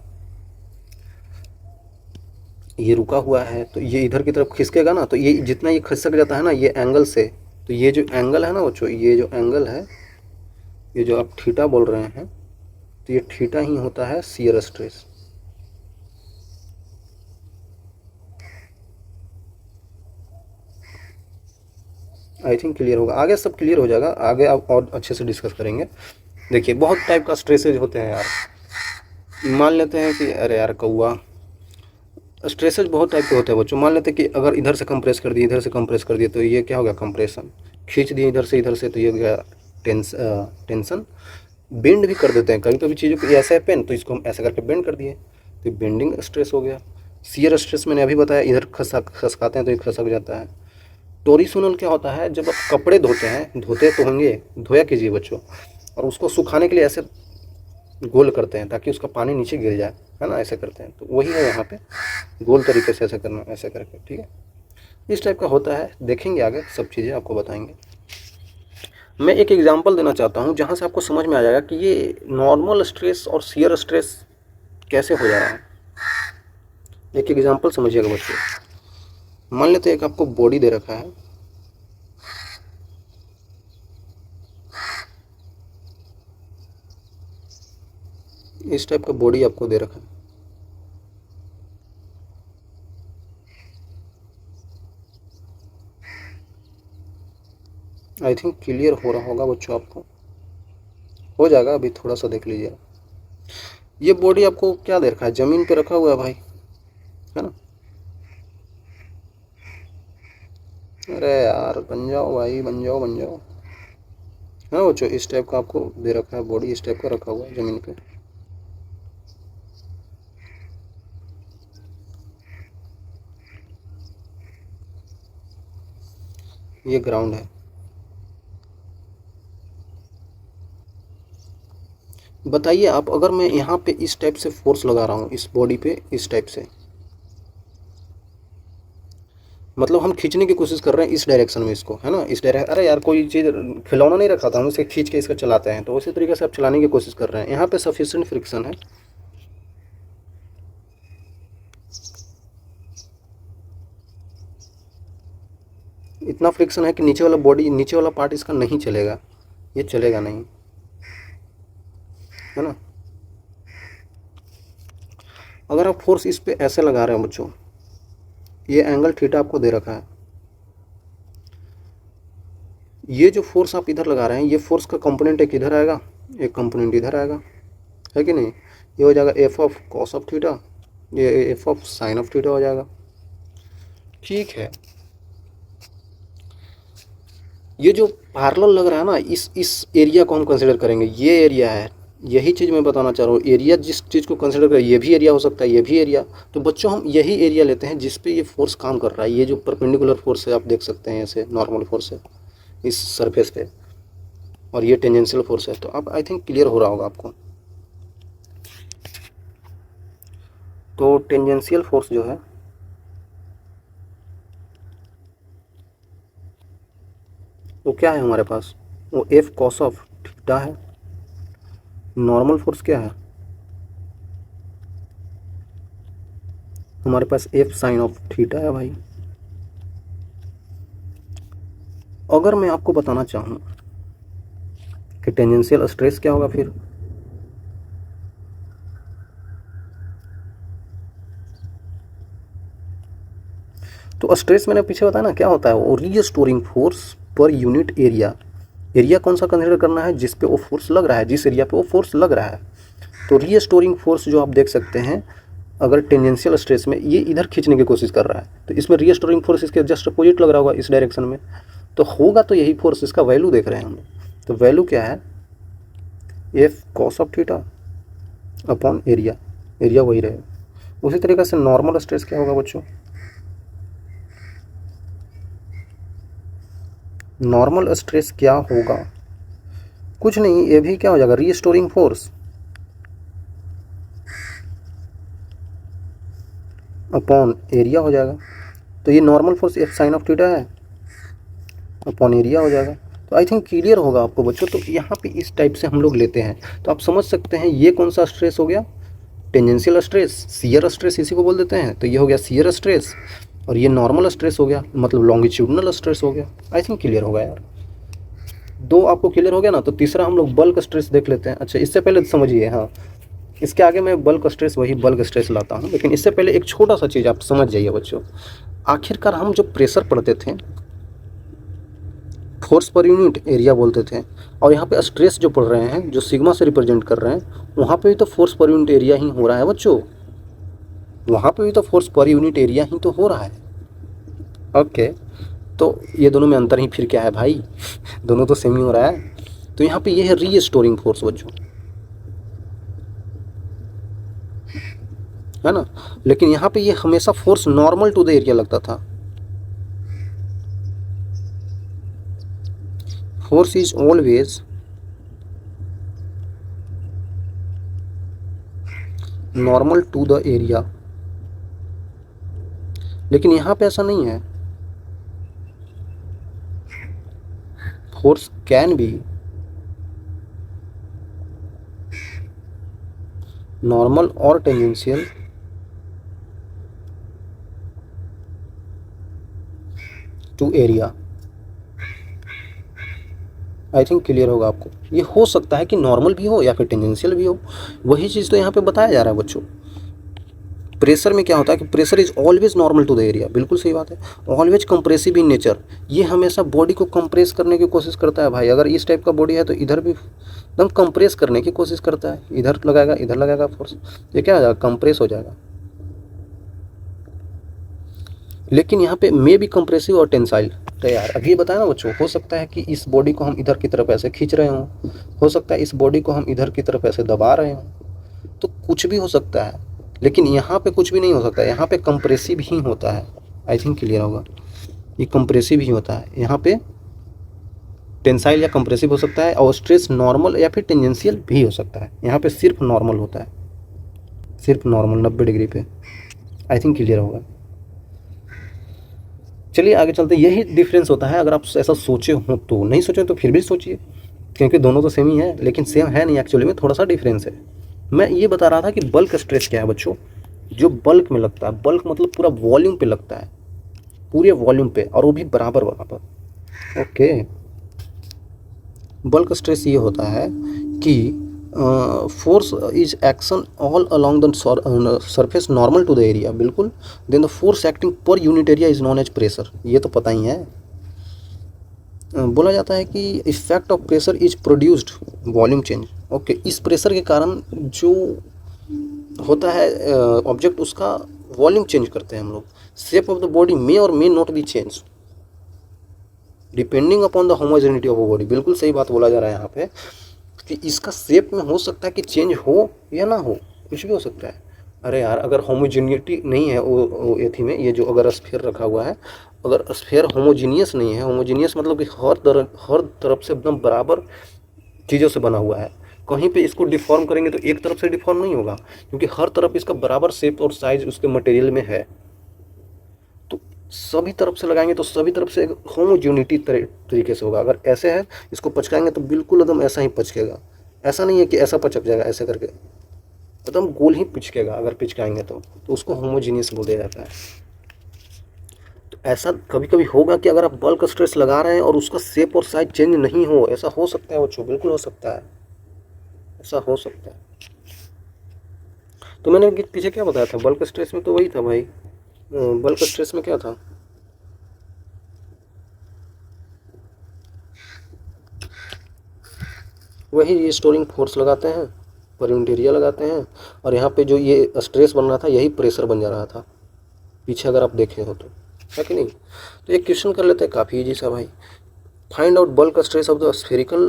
ये रुका हुआ है तो ये इधर की तरफ खिसकेगा ना, तो ये जितना ये खिसक जाता है ना ये एंगल से, तो ये जो एंगल है ना बच्चों, ये जो एंगल है, ये जो आप थीटा बोल रहे हैं, तो ये थीटा ही होता है शियर स्ट्रेस। आई थिंक क्लियर होगा, आगे सब क्लियर हो जाएगा, आगे आप और अच्छे से डिस्कस करेंगे। देखिए बहुत टाइप का स्ट्रेसेज होते हैं यार, मान लेते हैं कि अरे यार कौआ, स्ट्रेसेज बहुत टाइप के होते हैं बच्चों। मान लेते हैं कि अगर इधर से कंप्रेस कर दिए, इधर से कंप्रेस कर दिए, तो ये क्या हो गया, कंप्रेशन। खींच दिए इधर से तो ये हो गया टेंशन। बेंड भी कर देते हैं कभी कभी चीज़ों को, ऐसा है पेन तो इसको हम ऐसा करके बेंड कर दिए, तो बेंडिंग स्ट्रेस हो गया। शियर स्ट्रेस मैंने अभी बताया, इधर खसकाते हैं तो ये खसक जाता है। टोरिसोनल क्या होता है, जब आप कपड़े धोते हैं, धोते तो होंगे, धोया कीजिए बच्चों, और उसको सुखाने के लिए ऐसे गोल करते हैं ताकि उसका पानी नीचे गिर जाए, है ना, ऐसे करते हैं। तो वही है यहाँ पे, गोल तरीके से ऐसे करना, ऐसे करके, ठीक है। इस टाइप का होता है, देखेंगे आगे सब चीज़ें आपको बताएंगे। मैं एक एग्जांपल देना चाहता हूँ जहाँ से आपको समझ में आ जाएगा कि ये नॉर्मल स्ट्रेस और शियर स्ट्रेस कैसे हो जा रहा है। एक एग्जांपल समझिएगा बच्चों, मान लेते हैं एक आपको बॉडी दे रखा है, इस टाइप का बॉडी आपको दे रखा है, आई थिंक क्लियर हो रहा होगा बच्चों, आपको हो जाएगा, अभी थोड़ा सा देख लीजिए। ये बॉडी आपको क्या दे रखा है, ज़मीन पे रखा हुआ है भाई, है ना। अरे यार बन जाओ भाई, बन जाओ बन जाओ। हाँ बच्चों, इस टाइप का आपको दे रखा है, बॉडी इस टाइप का रखा हुआ है ज़मीन पे। ये ग्राउंड है। बताइए आप, अगर मैं यहाँ पे इस टाइप से फोर्स लगा रहा हूँ इस बॉडी पे, इस टाइप से, मतलब हम खींचने की कोशिश कर रहे हैं इस डायरेक्शन में इसको, है ना, इस डायरेक्शन। अरे यार कोई चीज़ खिलौना नहीं रखा था, हम इसे खींच के इसको चलाते हैं, तो उसी तरीके से आप चलाने की कोशिश कर रहे हैं। यहाँ पे सफिशिएंट फ्रिक्शन है। इतना फ्रिक्शन है कि नीचे वाला बॉडी, नीचे वाला पार्ट इसका नहीं चलेगा, ये चलेगा नहीं, है ना। अगर आप फोर्स इस पे ऐसे लगा रहे हो बच्चों, ये एंगल थीटा आपको दे रखा है, ये जो फोर्स आप इधर लगा रहे हैं, ये फोर्स का कंपोनेंट एक इधर आएगा, एक कंपोनेंट इधर आएगा, है कि नहीं। ये हो जाएगा F of cos of theta, ये F of sine of theta हो जाएगा। ठीक है, ये जो पैरेलल लग रहा है ना, इस एरिया को हम कंसिडर करेंगे, ये एरिया है, यही चीज़ मैं बताना चाह रहा हूँ। एरिया जिस चीज़ को कंसिडर करें, ये भी एरिया हो सकता है, ये भी एरिया। तो बच्चों हम यही एरिया लेते हैं जिस पे ये फोर्स काम कर रहा है। ये जो परपेंडिकुलर फोर्स है, आप देख सकते हैं, ऐसे नॉर्मल फोर्स है इस सरफेस पे, और ये टेंजेंशियल फोर्स है। तो अब आई थिंक क्लियर हो रहा होगा आपको। तो टेंजेंशियल फोर्स जो है, वो क्या है हमारे पास, वो एफ कॉस ऑफ थीटा है। नॉर्मल फोर्स क्या है हमारे पास, एफ साइन ऑफ थीटा है भाई। अगर मैं आपको बताना चाहूँ कि टेंजेंशियल स्ट्रेस क्या होगा फिर, तो स्ट्रेस मैंने पीछे बताया ना क्या होता है, वो restoring force per unit area. Area कौन सा कंसिडर करना है, जिस पे वो फोर्स लग रहा है, जिस एरिया पे वो फोर्स लग रहा है। तो रीस्टोरिंग फोर्स जो आप देख सकते हैं, अगर टेंजेंशियल स्ट्रेस में ये इधर खींचने की कोशिश कर रहा है, तो इसमें रीस्टोरिंग फोर्स इसके जस्ट अपोजिट लग रहा होगा, इस डायरेक्शन में। तो होगा तो यही फोर्स, इसका वैल्यू देख रहे हैं हम लोग। तो वैल्यू क्या है, F cos of theta upon area, area वही रहेगा। उसी तरीके से नॉर्मल स्ट्रेस क्या होगा बच्चों, नॉर्मल स्ट्रेस क्या होगा, कुछ नहीं, ये भी क्या हो जाएगा, रीस्टोरिंग फोर्स अपॉन एरिया हो जाएगा। तो ये normal force F sine of theta है अपॉन एरिया हो जाएगा। तो आई थिंक क्लियर होगा आपको बच्चों। तो यहाँ पे इस टाइप से हम लोग लेते हैं, तो आप समझ सकते हैं ये कौन सा स्ट्रेस हो गया, टेंजेंशियल स्ट्रेस, शियर स्ट्रेस इसी को बोल देते हैं। तो ये हो गया शियर स्ट्रेस, और ये नॉर्मल स्ट्रेस हो गया, मतलब लॉन्गिट्यूडनल स्ट्रेस हो गया। आई थिंक क्लियर होगा यार। दो आपको क्लियर हो गया ना, तो तीसरा हम लोग बल्क स्ट्रेस देख लेते हैं। अच्छा, इससे पहले समझिए, हाँ, इसके आगे मैं बल्क स्ट्रेस, वही बल्क स्ट्रेस लाता हूँ, लेकिन इससे पहले एक छोटा सा चीज़ आप समझ जाइए बच्चों। आखिरकार हम जब प्रेशर पढ़ते थे, फोर्स पर यूनिट एरिया बोलते थे, और यहाँ पे स्ट्रेस जो पढ़ रहे हैं, जो सिग्मा से रिप्रेजेंट कर रहे हैं, वहाँ पे भी तो फोर्स पर यूनिट एरिया ही हो रहा है बच्चों, वहाँ पे भी तो फोर्स पर यूनिट एरिया ही तो हो रहा है। ओके, तो ये दोनों में अंतर ही फिर क्या है भाई, दोनों तो सेम ही हो रहा है। तो यहाँ पे ये है रीस्टोरिंग फोर्स बच्चों, है ना। लेकिन यहाँ पे ये हमेशा force normal to the area लगता था। Force is always normal to the area, लेकिन यहाँ पे ऐसा नहीं है। फोर्स कैन बी नॉर्मल और tangential to area. I think clear होगा आपको। ये हो सकता है कि नॉर्मल भी हो या फिर टेंजेंशियल भी हो, वही चीज़ तो यहाँ पे बताया जा रहा है बच्चों। प्रेशर में क्या होता है कि pressure is always normal to the area, बिल्कुल सही बात है। ऑलवेज कंप्रेसिव इन नेचर, ये हमेशा बॉडी को कंप्रेस करने की कोशिश करता है भाई। अगर इस टाइप का बॉडी है तो इधर भी एकदम कंप्रेस करने की कोशिश करता है, इधर लगाएगा फोर्स, ये क्या हो जाएगा, कंप्रेस हो जाएगा। लेकिन यहाँ पे मे भी कंप्रेसिव और टेंसाइल। तो यार अभी बताया ना बच्चों, हो सकता है कि इस बॉडी को हम इधर की तरफ ऐसे खींच रहे हों, हो सकता है इस बॉडी को हम इधर की तरफ ऐसे दबा रहे हों, तो कुछ भी हो सकता है। लेकिन यहाँ पे कुछ भी नहीं हो सकता है, यहाँ पे कंप्रेसिव ही होता है। आई थिंक क्लियर होगा, ये कंप्रेसिव ही होता है। यहाँ पे टेंसाइल या कंप्रेसिव हो सकता है, और स्ट्रेस नॉर्मल या फिर टेंजेंशियल भी हो सकता है। यहाँ पे सिर्फ नॉर्मल होता है, सिर्फ नॉर्मल 90 डिग्री पे। आई थिंक क्लियर होगा। चलिए आगे चलते। यही डिफरेंस होता है, अगर आप ऐसा सोचे हो तो, नहीं सोचे तो फिर भी सोचिए, क्योंकि दोनों तो सेम ही है, लेकिन सेम है नहीं एक्चुअली में, थोड़ा सा डिफरेंस है। मैं ये बता रहा था कि बल्क स्ट्रेस क्या है बच्चों, जो बल्क में लगता है। बल्क मतलब पूरा वॉल्यूम पे लगता है, पूरे वॉल्यूम पे, और वो भी बराबर बराबर। ओके, बल्क स्ट्रेस ये होता है कि force is action all along the surface normal to the area, बिल्कुल। Then the force acting per unit area is known as pressure, ये तो पता ही है। बोला जाता है कि effect of pressure is produced volume change. Okay, इस प्रेशर के कारण जो होता है ऑब्जेक्ट, उसका वॉल्यूम चेंज करते हैं हम लोग। Shape of the body may or may not be change depending upon the homogeneity of body, बिल्कुल सही बात बोला जा रहा है यहाँ पे कि इसका शेप में हो सकता है कि चेंज हो या ना हो, कुछ भी हो सकता है। अरे यार, अगर होमोजेनिटी नहीं है वो एथी में, ये जो अगर स्फीयर रखा हुआ है, अगर स्फीयर होमोजीनियस नहीं है, होमोजीनियस मतलब कि हर तरफ से एकदम बराबर चीज़ों से बना हुआ है, कहीं पे इसको डिफॉर्म करेंगे तो एक तरफ से डिफॉर्म नहीं होगा, क्योंकि हर तरफ इसका बराबर शेप और साइज उसके मटेरियल में है। तो सभी तरफ से लगाएंगे तो सभी तरफ से होमोजेनिटी तरीके से होगा। अगर ऐसे है, इसको पचकाएंगे तो बिल्कुल एकदम ऐसा ही पचकेगा। ऐसा नहीं है कि ऐसा पचक जाएगा, ऐसे करके एकदम गोल ही पिचकेगा अगर पिचकाएंगे तो उसको होमोजीनियस बोल दिया जाता है। तो ऐसा कभी कभी होगा कि अगर आप बल्क स्ट्रेस लगा रहे हैं और उसका शेप और साइज चेंज नहीं हो, ऐसा हो सकता है बच्चों, बिल्कुल हो सकता है, ऐसा हो सकता है। तो मैंने पीछे क्या बताया था, बल्क स्ट्रेस में तो वही था भाई। बल्क स्ट्रेस में क्या था, वही स्टोरिंग फोर्स लगाते हैं, पर यूनिट एरिया लगाते हैं, और यहाँ पे जो ये स्ट्रेस बन रहा था यही प्रेशर बन जा रहा था पीछे, अगर आप देखे हो तो, है कि नहीं। तो एक क्वेश्चन कर लेते हैं, काफ़ी इजी सा भाई। Find out bulk stress of the spherical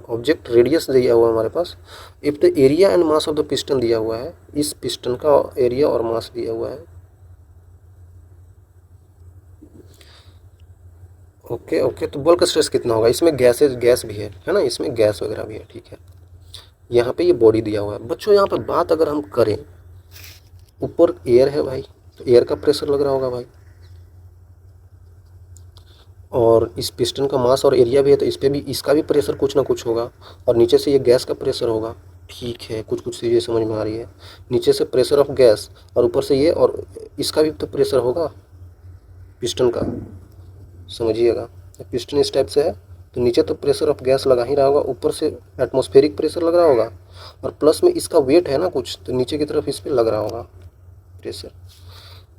object radius दिया हुआ है हमारे पास। If the area and mass of the piston दिया हुआ है, इस पिस्टन का एरिया और मास दिया हुआ है। ओके, तो बल्क स्ट्रेस कितना होगा, इसमें गैस भी है ना, इसमें गैस वगैरह भी है, ठीक है। यहाँ पे ये बॉडी दिया हुआ है बच्चों। यहाँ पे बात अगर हम करें, ऊपर एयर है भाई, तो एयर का प्रेशर लग रहा होगा भाई, और इस पिस्टन का मास और एरिया भी है, तो इस पर भी इसका भी प्रेशर कुछ ना कुछ होगा, और नीचे से ये गैस का प्रेशर होगा, ठीक है। कुछ चीज़ें समझ में आ रही है। नीचे से प्रेशर ऑफ गैस, और ऊपर से ये, और इसका भी तो प्रेशर होगा पिस्टन का, समझिएगा। पिस्टन इस टाइप से है, तो नीचे तो प्रेशर ऑफ गैस लगा ही रहा होगा, ऊपर से एटमॉस्फेरिक प्रेशर लग रहा होगा, और प्लस में इसका वेट है ना कुछ, तो नीचे की तरफ इस पर लग रहा होगा प्रेशर।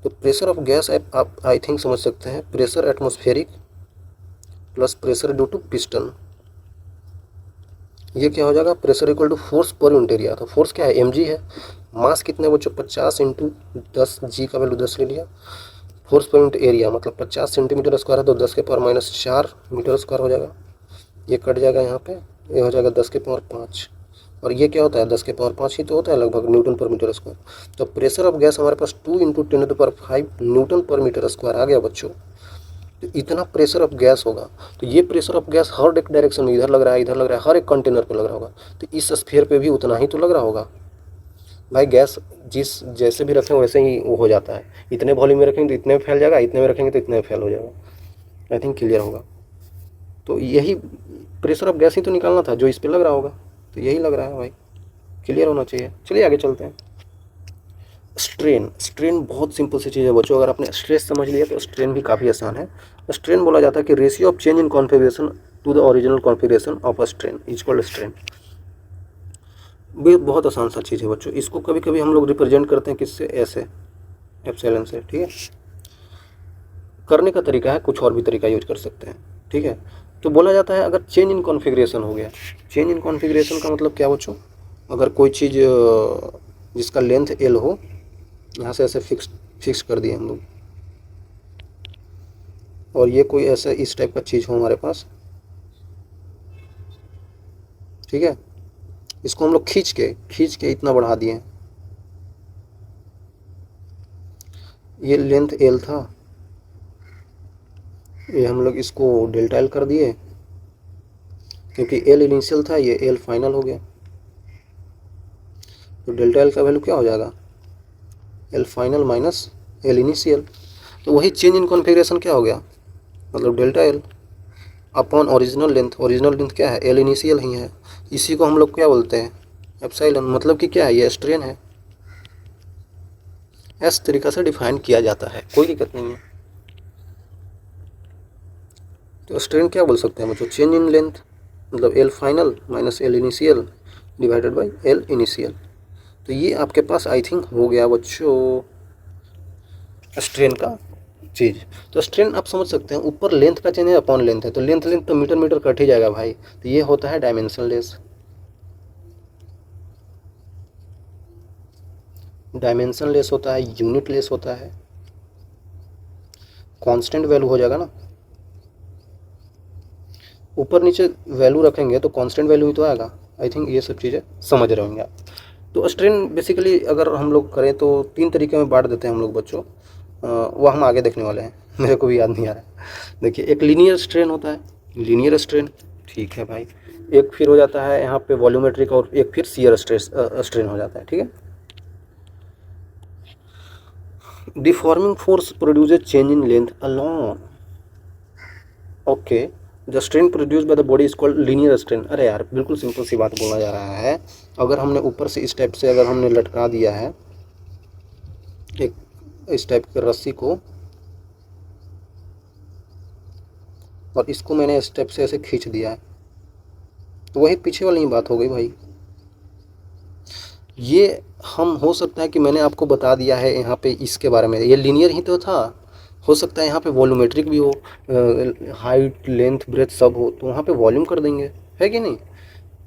तो प्रेशर ऑफ गैस आप आई थिंक समझ सकते हैं, pressure atmospheric plus pressure due to piston, ये क्या हो जाएगा, pressure equal to force per unit area. तो फोर्स क्या है, mg है। मास कितने बच्चों, 50 × 10, g का वैल्यू 10 ले लिया। फोर्स पर यूनिट एरिया मतलब 50 सेंटीमीटर स्क्वायर है, तो 10 के पावर -4 मीटर स्क्वायर हो जाएगा। ये कट जाएगा यहाँ पे, ये हो जाएगा 10 के पावर 5, और ये क्या होता है, 10 के पावर 5 ही तो होता है लगभग, न्यूटन पर मीटर स्क्वायर। तो प्रेशर ऑफ गैस हमारे पास 2 × 10⁵ न्यूटन पर मीटर स्क्वायर आ गया बच्चों। तो इतना प्रेशर ऑफ गैस होगा। तो ये प्रेशर ऑफ गैस हर एक डायरेक्शन में, इधर लग रहा है, इधर लग रहा है, हर एक कंटेनर पे लग रहा होगा। तो इस स्फीयर पे भी उतना ही तो लग रहा होगा भाई। गैस जिस जैसे भी रखें वैसे ही वो हो जाता है। इतने वॉल्यूम में रखेंगे तो इतने में फैल जाएगा, इतने में रखेंगे तो इतने में फैल हो जाएगा। आई थिंक क्लियर होगा। तो यही प्रेशर ऑफ गैस ही तो निकालना था जो इस पर लग रहा होगा, तो यही लग रहा है भाई, क्लियर होना चाहिए। चलिए आगे चलते हैं। स्ट्रेन बहुत सिंपल सी चीज़ है बच्चों, अगर आपने स्ट्रेस समझ लिया तो स्ट्रेन भी काफ़ी आसान है। स्ट्रेन बोला जाता है कि ratio of change in configuration to the original configuration of a strain is called strain. बहुत आसान सा चीज़ है बच्चों। इसको कभी कभी हम लोग रिप्रेजेंट करते हैं किससे, ऐसे, एप्सिलॉन से, ठीक है। करने का तरीका है, कुछ और भी तरीका यूज कर सकते हैं, ठीक है। तो बोला जाता है अगर चेंज इन कॉन्फ़िगरेशन हो गया, चेंज इन कॉन्फ़िगरेशन का मतलब क्या बच्चों, अगर कोई चीज़ जिसका लेंथ एल हो, यहाँ से ऐसे फिक्स कर दिए हम लोग, और ये कोई ऐसा इस टाइप का चीज़ हो हमारे पास, ठीक है। इसको हम लोग खींच के इतना बढ़ा दिए, ये लेंथ एल था, ये हम लोग इसको डेल्टा एल कर दिए, क्योंकि एल इनिशियल था, ये एल फाइनल हो गया। तो डेल्टा एल का वैल्यू क्या हो जाएगा, L final minus L initial. तो वही चेंज इन कॉन्फ़िगरेशन क्या हो गया, मतलब delta L upon original length क्या है, एल इनिशियल ही है। इसी को हम लोग क्या बोलते हैं, एप्सिलॉन। मतलब कि क्या है, ये स्ट्रेन है। इस तरीक़ा से डिफाइन किया जाता है, कोई दिक्कत नहीं है। तो स्ट्रेन क्या बोल सकते हैं बच्चों, चेंज इन लेंथ, मतलब L final minus L initial divided by L initial. तो ये आपके पास आई थिंक हो गया बच्चों स्ट्रेन का चीज़। तो स्ट्रेन आप समझ सकते हैं, ऊपर लेंथ का चेंज है, अपॉन लेंथ है, तो लेंथ तो मीटर कट ही जाएगा भाई। तो ये होता है डायमेंशनलेस। डायमेंशनलेस होता है, यूनिट लेस होता है, कांस्टेंट वैल्यू हो जाएगा ना। ऊपर नीचे वैल्यू रखेंगे तो कांस्टेंट वैल्यू ही तो आएगा। आई थिंक ये सब चीज़ें समझ रहे होंगे आप। तो स्ट्रेन बेसिकली अगर हम लोग करें तो 3 तरीके में बांट देते हैं हम लोग बच्चों। वो हम आगे देखने वाले हैं, मेरे को भी याद नहीं आ रहा है। देखिए, एक लीनियर स्ट्रेन होता है, लीनियर स्ट्रेन, ठीक है भाई। एक फिर हो जाता है यहाँ पे वॉल्यूमेट्रिक, और एक फिर शियर स्ट्रेन हो जाता है, ठीक है। Deforming force produces change in length alone, okay. The strain produce by the body is called linear strain. अरे यार, बिल्कुल सिंपल सी बात बोला जा रहा है। अगर हमने ऊपर से इस टाइप से अगर हमने लटका दिया है एक इस टाइप की रस्सी को, और इसको मैंने इस टाइप से ऐसे खींच दिया है, तो वही पीछे वाली बात हो गई भाई। ये हम हो सकता है कि मैंने आपको बता दिया है यहाँ पे इसके बारे में, ये लीनियर ही तो था। हो सकता है यहाँ पे वॉल्यूमेट्रिक भी हो, हाइट लेंथ ब्रेथ सब हो, तो वहाँ पे वॉल्यूम कर देंगे, है कि नहीं।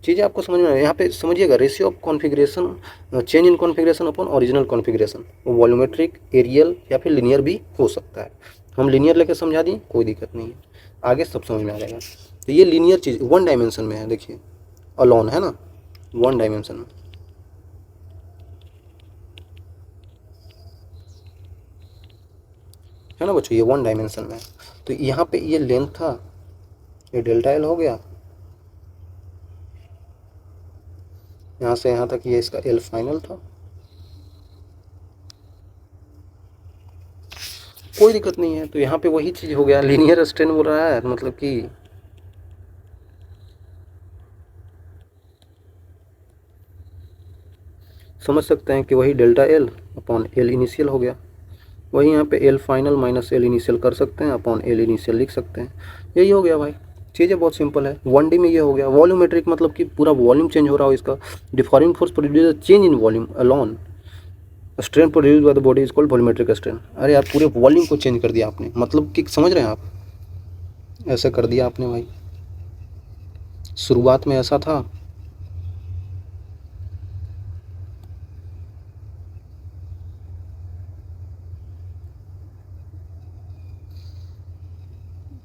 चीज़ें आपको समझ में यहाँ पे समझिएगा, ratio of configuration, change in configuration upon original configuration, volumetric, areal या फिर लीनियर भी हो सकता है। हम लीनियर लेके समझा दिए, कोई दिक्कत नहीं है, आगे सब समझ में आ जाएगा। तो ये लीनियर चीज़ 1 डायमेंशन में है, देखिए अलोन है ना, 1 डायमेंशन में। है ना बच्चों, ये 1 डायमेंशन में है। तो यहाँ पे ये लेंथ था, ये डेल्टा एल हो गया, यहाँ से यहाँ तक ये इसका एल फाइनल था, कोई दिक्कत नहीं है। तो यहाँ पे वही चीज़ हो गया, लीनियर स्ट्रेन बोल रहा है, मतलब कि समझ सकते हैं कि वही delta L upon L initial हो गया। वही यहाँ पे L final minus L initial कर सकते हैं, अपॉन एल इनिशियल लिख सकते हैं। यही हो गया भाई, चीज़ें बहुत सिंपल है। 1D में ये हो गया। वॉल्यूमेट्रिक मतलब कि पूरा वॉल्यूम चेंज हो रहा हो इसका। Deforming force produce change in volume alone, strain produce by the body is called volumetric strain. अरे यार, पूरे वॉल्यूम को चेंज कर दिया आपने, मतलब कि समझ रहे हैं आप, ऐसा कर दिया आपने भाई। शुरुआत में ऐसा था,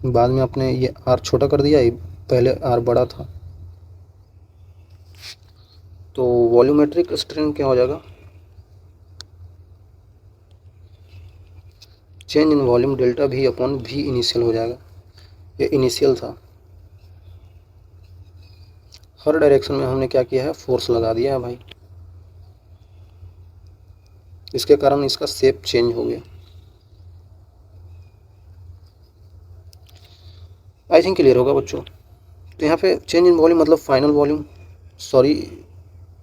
बाद में आपने ये आर छोटा कर दिया, पहले आर बड़ा था। तो वॉल्यूमेट्रिक स्ट्रेन क्या हो जाएगा, चेंज इन वॉल्यूम डेल्टा भी अपॉन भी इनिशियल हो जाएगा। ये इनिशियल था, हर डायरेक्शन में हमने क्या किया है, फोर्स लगा दिया है भाई। इसके कारण इसका शेप चेंज हो गया। आई थिंक क्लियर होगा बच्चों। तो यहाँ पे चेंज इन वॉल्यूम मतलब फाइनल वॉल्यूम, सॉरी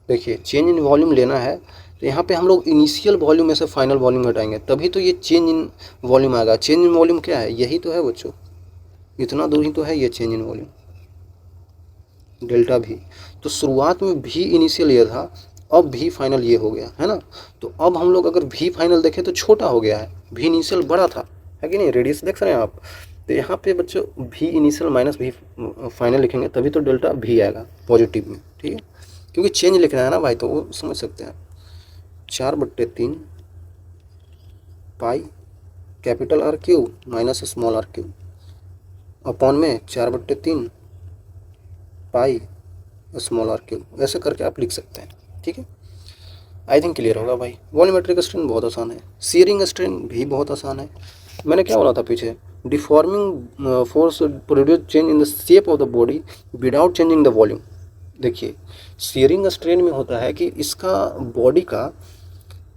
देखिए, चेंज इन वॉल्यूम लेना है तो यहाँ पे हम लोग इनिशियल वॉल्यूम में से फाइनल वॉल्यूम हटाएंगे, तभी तो ये चेंज इन वॉल्यूम आएगा। चेंज इन वॉल्यूम क्या है, यही तो है बच्चों, इतना दूर ही तो है ये चेंज इन वॉल्यूम डेल्टा भी। तो शुरुआत में भी इनिशियल ये था, अब भी फाइनल ये हो गया है ना। तो अब हम लोग अगर भी फाइनल देखें तो छोटा हो गया है, भी इनिशियल बड़ा था, है कि नहीं, रेडियस देख रहे हैं आप। तो यहाँ पे बच्चों भी इनिशियल माइनस भी फाइनल लिखेंगे तभी तो डेल्टा भी आएगा पॉजिटिव में, ठीक है, क्योंकि चेंज लिखना है ना भाई, तो वो समझ सकते हैं। 4/3 pi capital R cube minus small r cube upon में 4/3 पाई स्मॉल आर क्यूब, ऐसे करके आप लिख सकते हैं, ठीक है। आई थिंक क्लियर होगा भाई। वॉल्यूमेट्रिक स्ट्रेन बहुत आसान है, सीयरिंग स्ट्रेन भी बहुत आसान है। मैंने क्या बोला था पीछे, deforming force produce change in the shape of the body without changing the volume. देखिए सीयरिंग स्ट्रेन में होता है कि इसका बॉडी का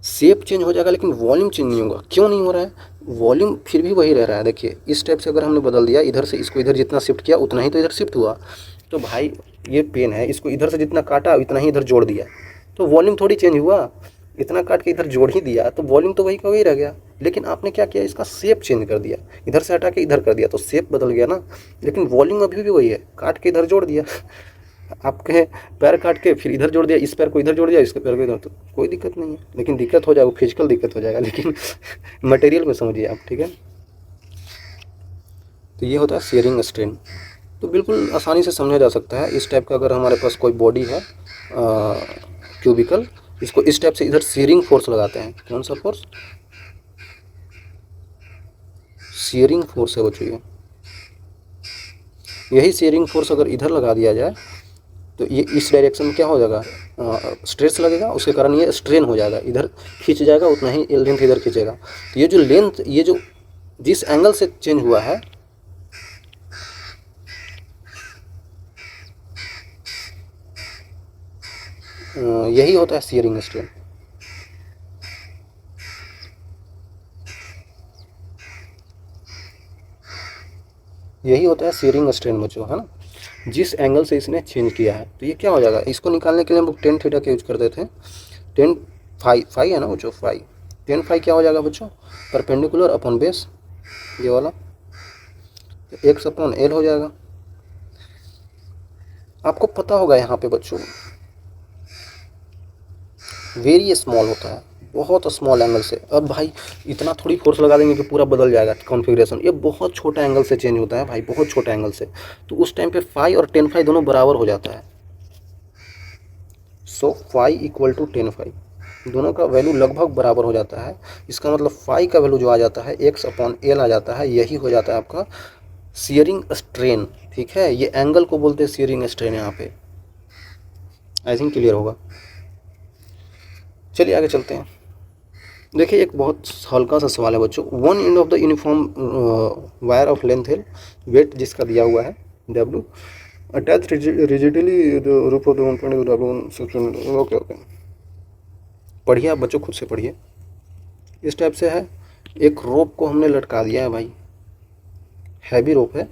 शेप चेंज हो जाएगा लेकिन वॉल्यूम चेंज नहीं होगा। क्यों नहीं हो रहा है, वॉल्यूम फिर भी वही रह रहा है। देखिए इस टाइप से अगर हमने बदल दिया, इधर से इसको इधर जितना शिफ्ट किया उतना ही तो इधर शिफ्ट हुआ। तो भाई ये पेन है, इसको इधर से जितना काटा उतना ही इधर जोड़ दिया, तो वॉल्यूम थोड़ी चेंज हुआ। इतना काट के इधर जोड़ ही दिया तो वॉल्यूम तो वही का वही रह गया। लेकिन आपने क्या किया, इसका शेप चेंज कर दिया, इधर से हटा के इधर कर दिया तो शेप बदल गया ना, लेकिन वॉल्यूम अभी भी वही है, काट के इधर जोड़ दिया। आप कहें पैर काट के फिर इधर जोड़ दिया, इस पैर को इधर जोड़ दिया, इसके पैर को इधर, तो कोई दिक्कत नहीं है। लेकिन दिक्कत हो जाएगा, फिजिकल दिक्कत हो जाएगा, लेकिन मटेरियल में समझिए आप, ठीक है। तो ये होता है शेयरिंग स्ट्रेन, तो बिल्कुल आसानी से समझा जा सकता है। इस टाइप का अगर हमारे पास कोई बॉडी है क्यूबिकल, इसको इस टाइप से इधर शेयरिंग फोर्स लगाते हैं। कौन सा फोर्स, शेयरिंग फोर्स है बच्चों। यही शेयरिंग फोर्स अगर इधर लगा दिया जाए तो ये इस डायरेक्शन में क्या हो जाएगा, स्ट्रेस लगेगा, उसके कारण ये स्ट्रेन हो जाएगा, इधर खींच जाएगा, उतना ही लेंथ इधर खींचेगा। तो ये जो लेंथ, ये जो जिस एंगल से चेंज हुआ है, यही होता है शेयरिंग स्ट्रेन। यही होता है शेयरिंग स्ट्रेन बच्चों, है ना, जिस एंगल से इसने चेंज किया है। तो ये क्या हो जाएगा, इसको निकालने के लिए हम लोग टेन थीटा का यूज करते थे। टेन फाई है ना बच्चों, फाई, टेन फाई क्या हो जाएगा बच्चों, परपेंडिकुलर अपॉन बेस, ये वाला, तो एक्स अपॉन एल हो जाएगा। आपको पता होगा यहाँ पे बच्चों वेरी स्मॉल होता है, बहुत स्मॉल एंगल से। अब भाई इतना थोड़ी फोर्स लगा देंगे कि पूरा बदल जाएगा कॉन्फ़िगरेशन, ये बहुत छोटा एंगल से चेंज होता है भाई, बहुत छोटा एंगल से। तो उस टाइम पे फाई और टेन फाई दोनों बराबर हो जाता है। So phi equal to ten phi, दोनों का वैल्यू लगभग बराबर हो जाता है। इसका मतलब फाई का वैल्यू जो आ जाता है एक्स अपॉन एल आ जाता है, यही हो जाता है आपका शेयरिंग स्ट्रेन, ठीक है। ये एंगल को बोलते हैं शेयरिंग स्ट्रेन यहाँ पे। आई थिंक क्लियर होगा। चलिए आगे चलते हैं। देखिए एक बहुत हल्का सा सवाल है बच्चों, one end of the uniform wire of length L, weight जिसका दिया हुआ है W, attach rigidly the roof of the 1.2 W section. Okay okay, पढ़िए आप बच्चों, खुद से पढ़िए। इस टाइप से है, एक रोप को हमने लटका दिया है भाई, हैवी रोप है,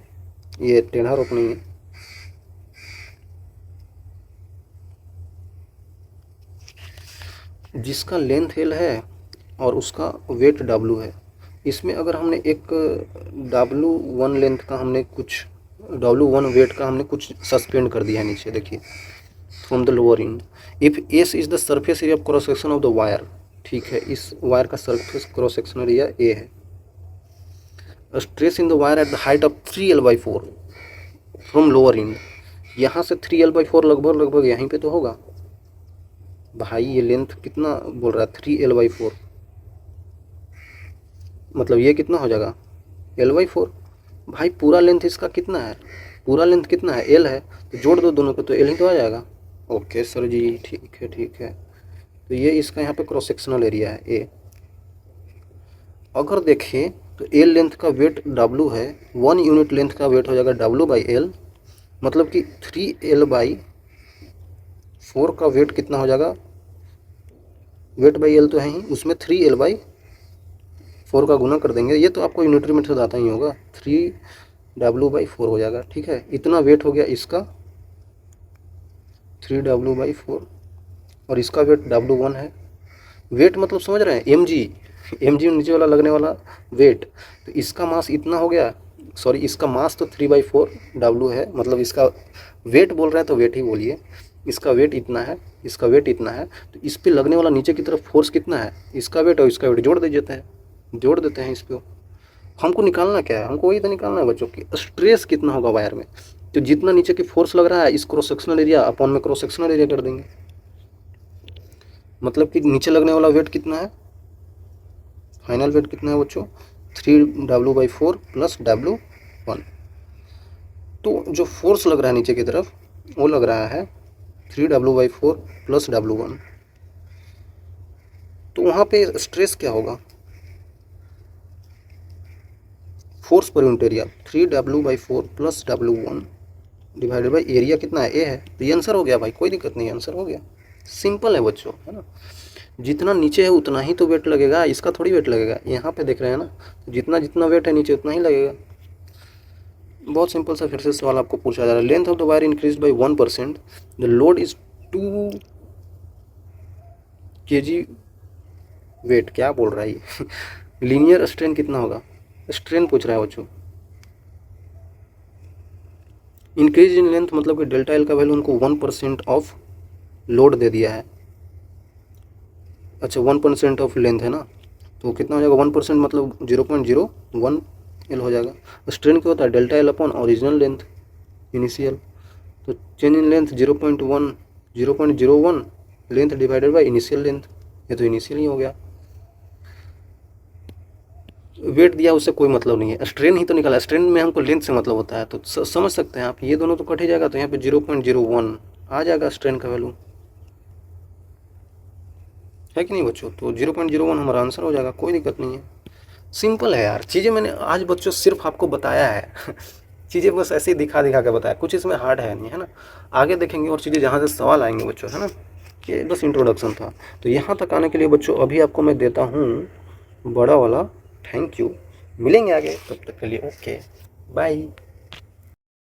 ये टेढ़ा रोप नहीं है। जिसका लेंथ एल है और उसका वेट डब्लू है। इसमें अगर हमने एक W1 लेंथ का हमने कुछ, W1 वेट का हमने कुछ सस्पेंड कर दिया है नीचे, देखिए, from the lower end. If S is the surface area of cross section of the wire, ठीक है, इस वायर का surface cross section area A है। Stress in the wire at the height of 3L/4 from lower end, यहाँ से 3L/4 लगभग यहीं पे तो होगा भाई। ये लेंथ कितना बोल रहा है, 3L/4, मतलब ये कितना हो जाएगा, L/4। भाई पूरा लेंथ इसका कितना है, पूरा लेंथ कितना है, L है, तो जोड़ दो दोनों को तो L ही तो आ जाएगा। ओके सर जी, ठीक है ठीक है। तो ये इसका यहाँ पे क्रॉस सेक्शनल एरिया है ए। अगर देखें तो L लेंथ का वेट W है, 1 यूनिट लेंथ का वेट हो जाएगा W/L, मतलब कि 3L/4 का वेट कितना हो जाएगा, वेट बाई एल तो है ही, उसमें 3L/4 का गुना कर देंगे, ये तो आपको यूनिटरी में से आता ही होगा, 3W/4 हो जाएगा, ठीक है। इतना वेट हो गया इसका 3W/4, और इसका वेट W1 है। वेट मतलब समझ रहे हैं, mg नीचे वाला लगने वाला वेट। तो इसका मास इतना हो गया, सॉरी इसका मास तो 3/4 W है, मतलब इसका वेट बोल रहे हैं तो वेट ही बोलिए। इसका वेट इतना है, इसका वेट इतना है, तो इस पे लगने वाला नीचे की तरफ फोर्स कितना है, इसका वेट और इसका वेट जोड़ देते हैं इस पे। हमको निकालना क्या है, हमको वही तो निकालना है बच्चों की स्ट्रेस कितना होगा वायर में। तो जितना नीचे की फोर्स लग रहा है इस क्रॉस सेक्शनल एरिया अपॉन में क्रॉस सेक्शनल एरिया कर देंगे। मतलब कि नीचे लगने वाला वेट कितना है, फाइनल वेट कितना है बच्चों, 3W/4 प्लस W1। तो जो फोर्स लग रहा है नीचे की तरफ वो लग रहा है 3W/4 प्लस W1। तो वहाँ पे स्ट्रेस क्या होगा, force per unit area 3W/4 plus W1 divided by area कितना है, ए है। तो ये आंसर हो गया भाई, कोई दिक्कत नहीं, आंसर हो गया। सिंपल है बच्चों, है ना। जितना नीचे है उतना ही तो वेट लगेगा, इसका थोड़ी वेट लगेगा। यहाँ पे देख रहे हैं ना, जितना जितना वेट है नीचे उतना ही लगेगा। बहुत सिंपल सा फिर से सवाल आपको पूछा जा रहा है। Length of the wire increase by 1%, the load is 2 kg weight. क्या बोल रहा है ये लीनियर स्ट्रेन कितना होगा, स्ट्रेन पूछ रहा है बच्चों। इंक्रीज इन लेंथ मतलब कि डेल्टा एल का वैल्यू उनको 1% ऑफ लोड दे दिया है। अच्छा 1% ऑफ लेंथ है ना, तो कितना हो जाएगा 1% मतलब 0.01 एल हो जाएगा। स्ट्रेन क्या होता है, delta L upon original length initial. तो change in length 0.01 length divided by initial length, ये तो इनिशियल ही हो गया। वेट दिया उससे कोई मतलब नहीं है, स्ट्रेन ही तो निकाला। स्ट्रेन में हमको लेंथ से मतलब होता है, तो समझ सकते हैं आप। ये दोनों तो कट ही जाएगा, तो यहाँ पे 0.01 आ जाएगा स्ट्रेन का वैल्यू, है कि नहीं बच्चों। तो 0.01 हमारा आंसर हो जाएगा, कोई दिक्कत नहीं है। सिंपल है यार चीज़ें, मैंने आज बच्चों सिर्फ आपको बताया है चीज़ें बस ऐसे ही दिखा के बताया, कुछ इसमें हार्ड है नहीं, है ना। आगे देखेंगे और चीज़ें जहाँ से सवाल आएंगे बच्चों, है ना। ये बस इंट्रोडक्शन था। तो यहाँ तक आने के लिए बच्चों अभी आपको मैं देता हूँ बड़ा वाला थैंक यू। मिलेंगे आगे, तब तक के लिए ओके बाय।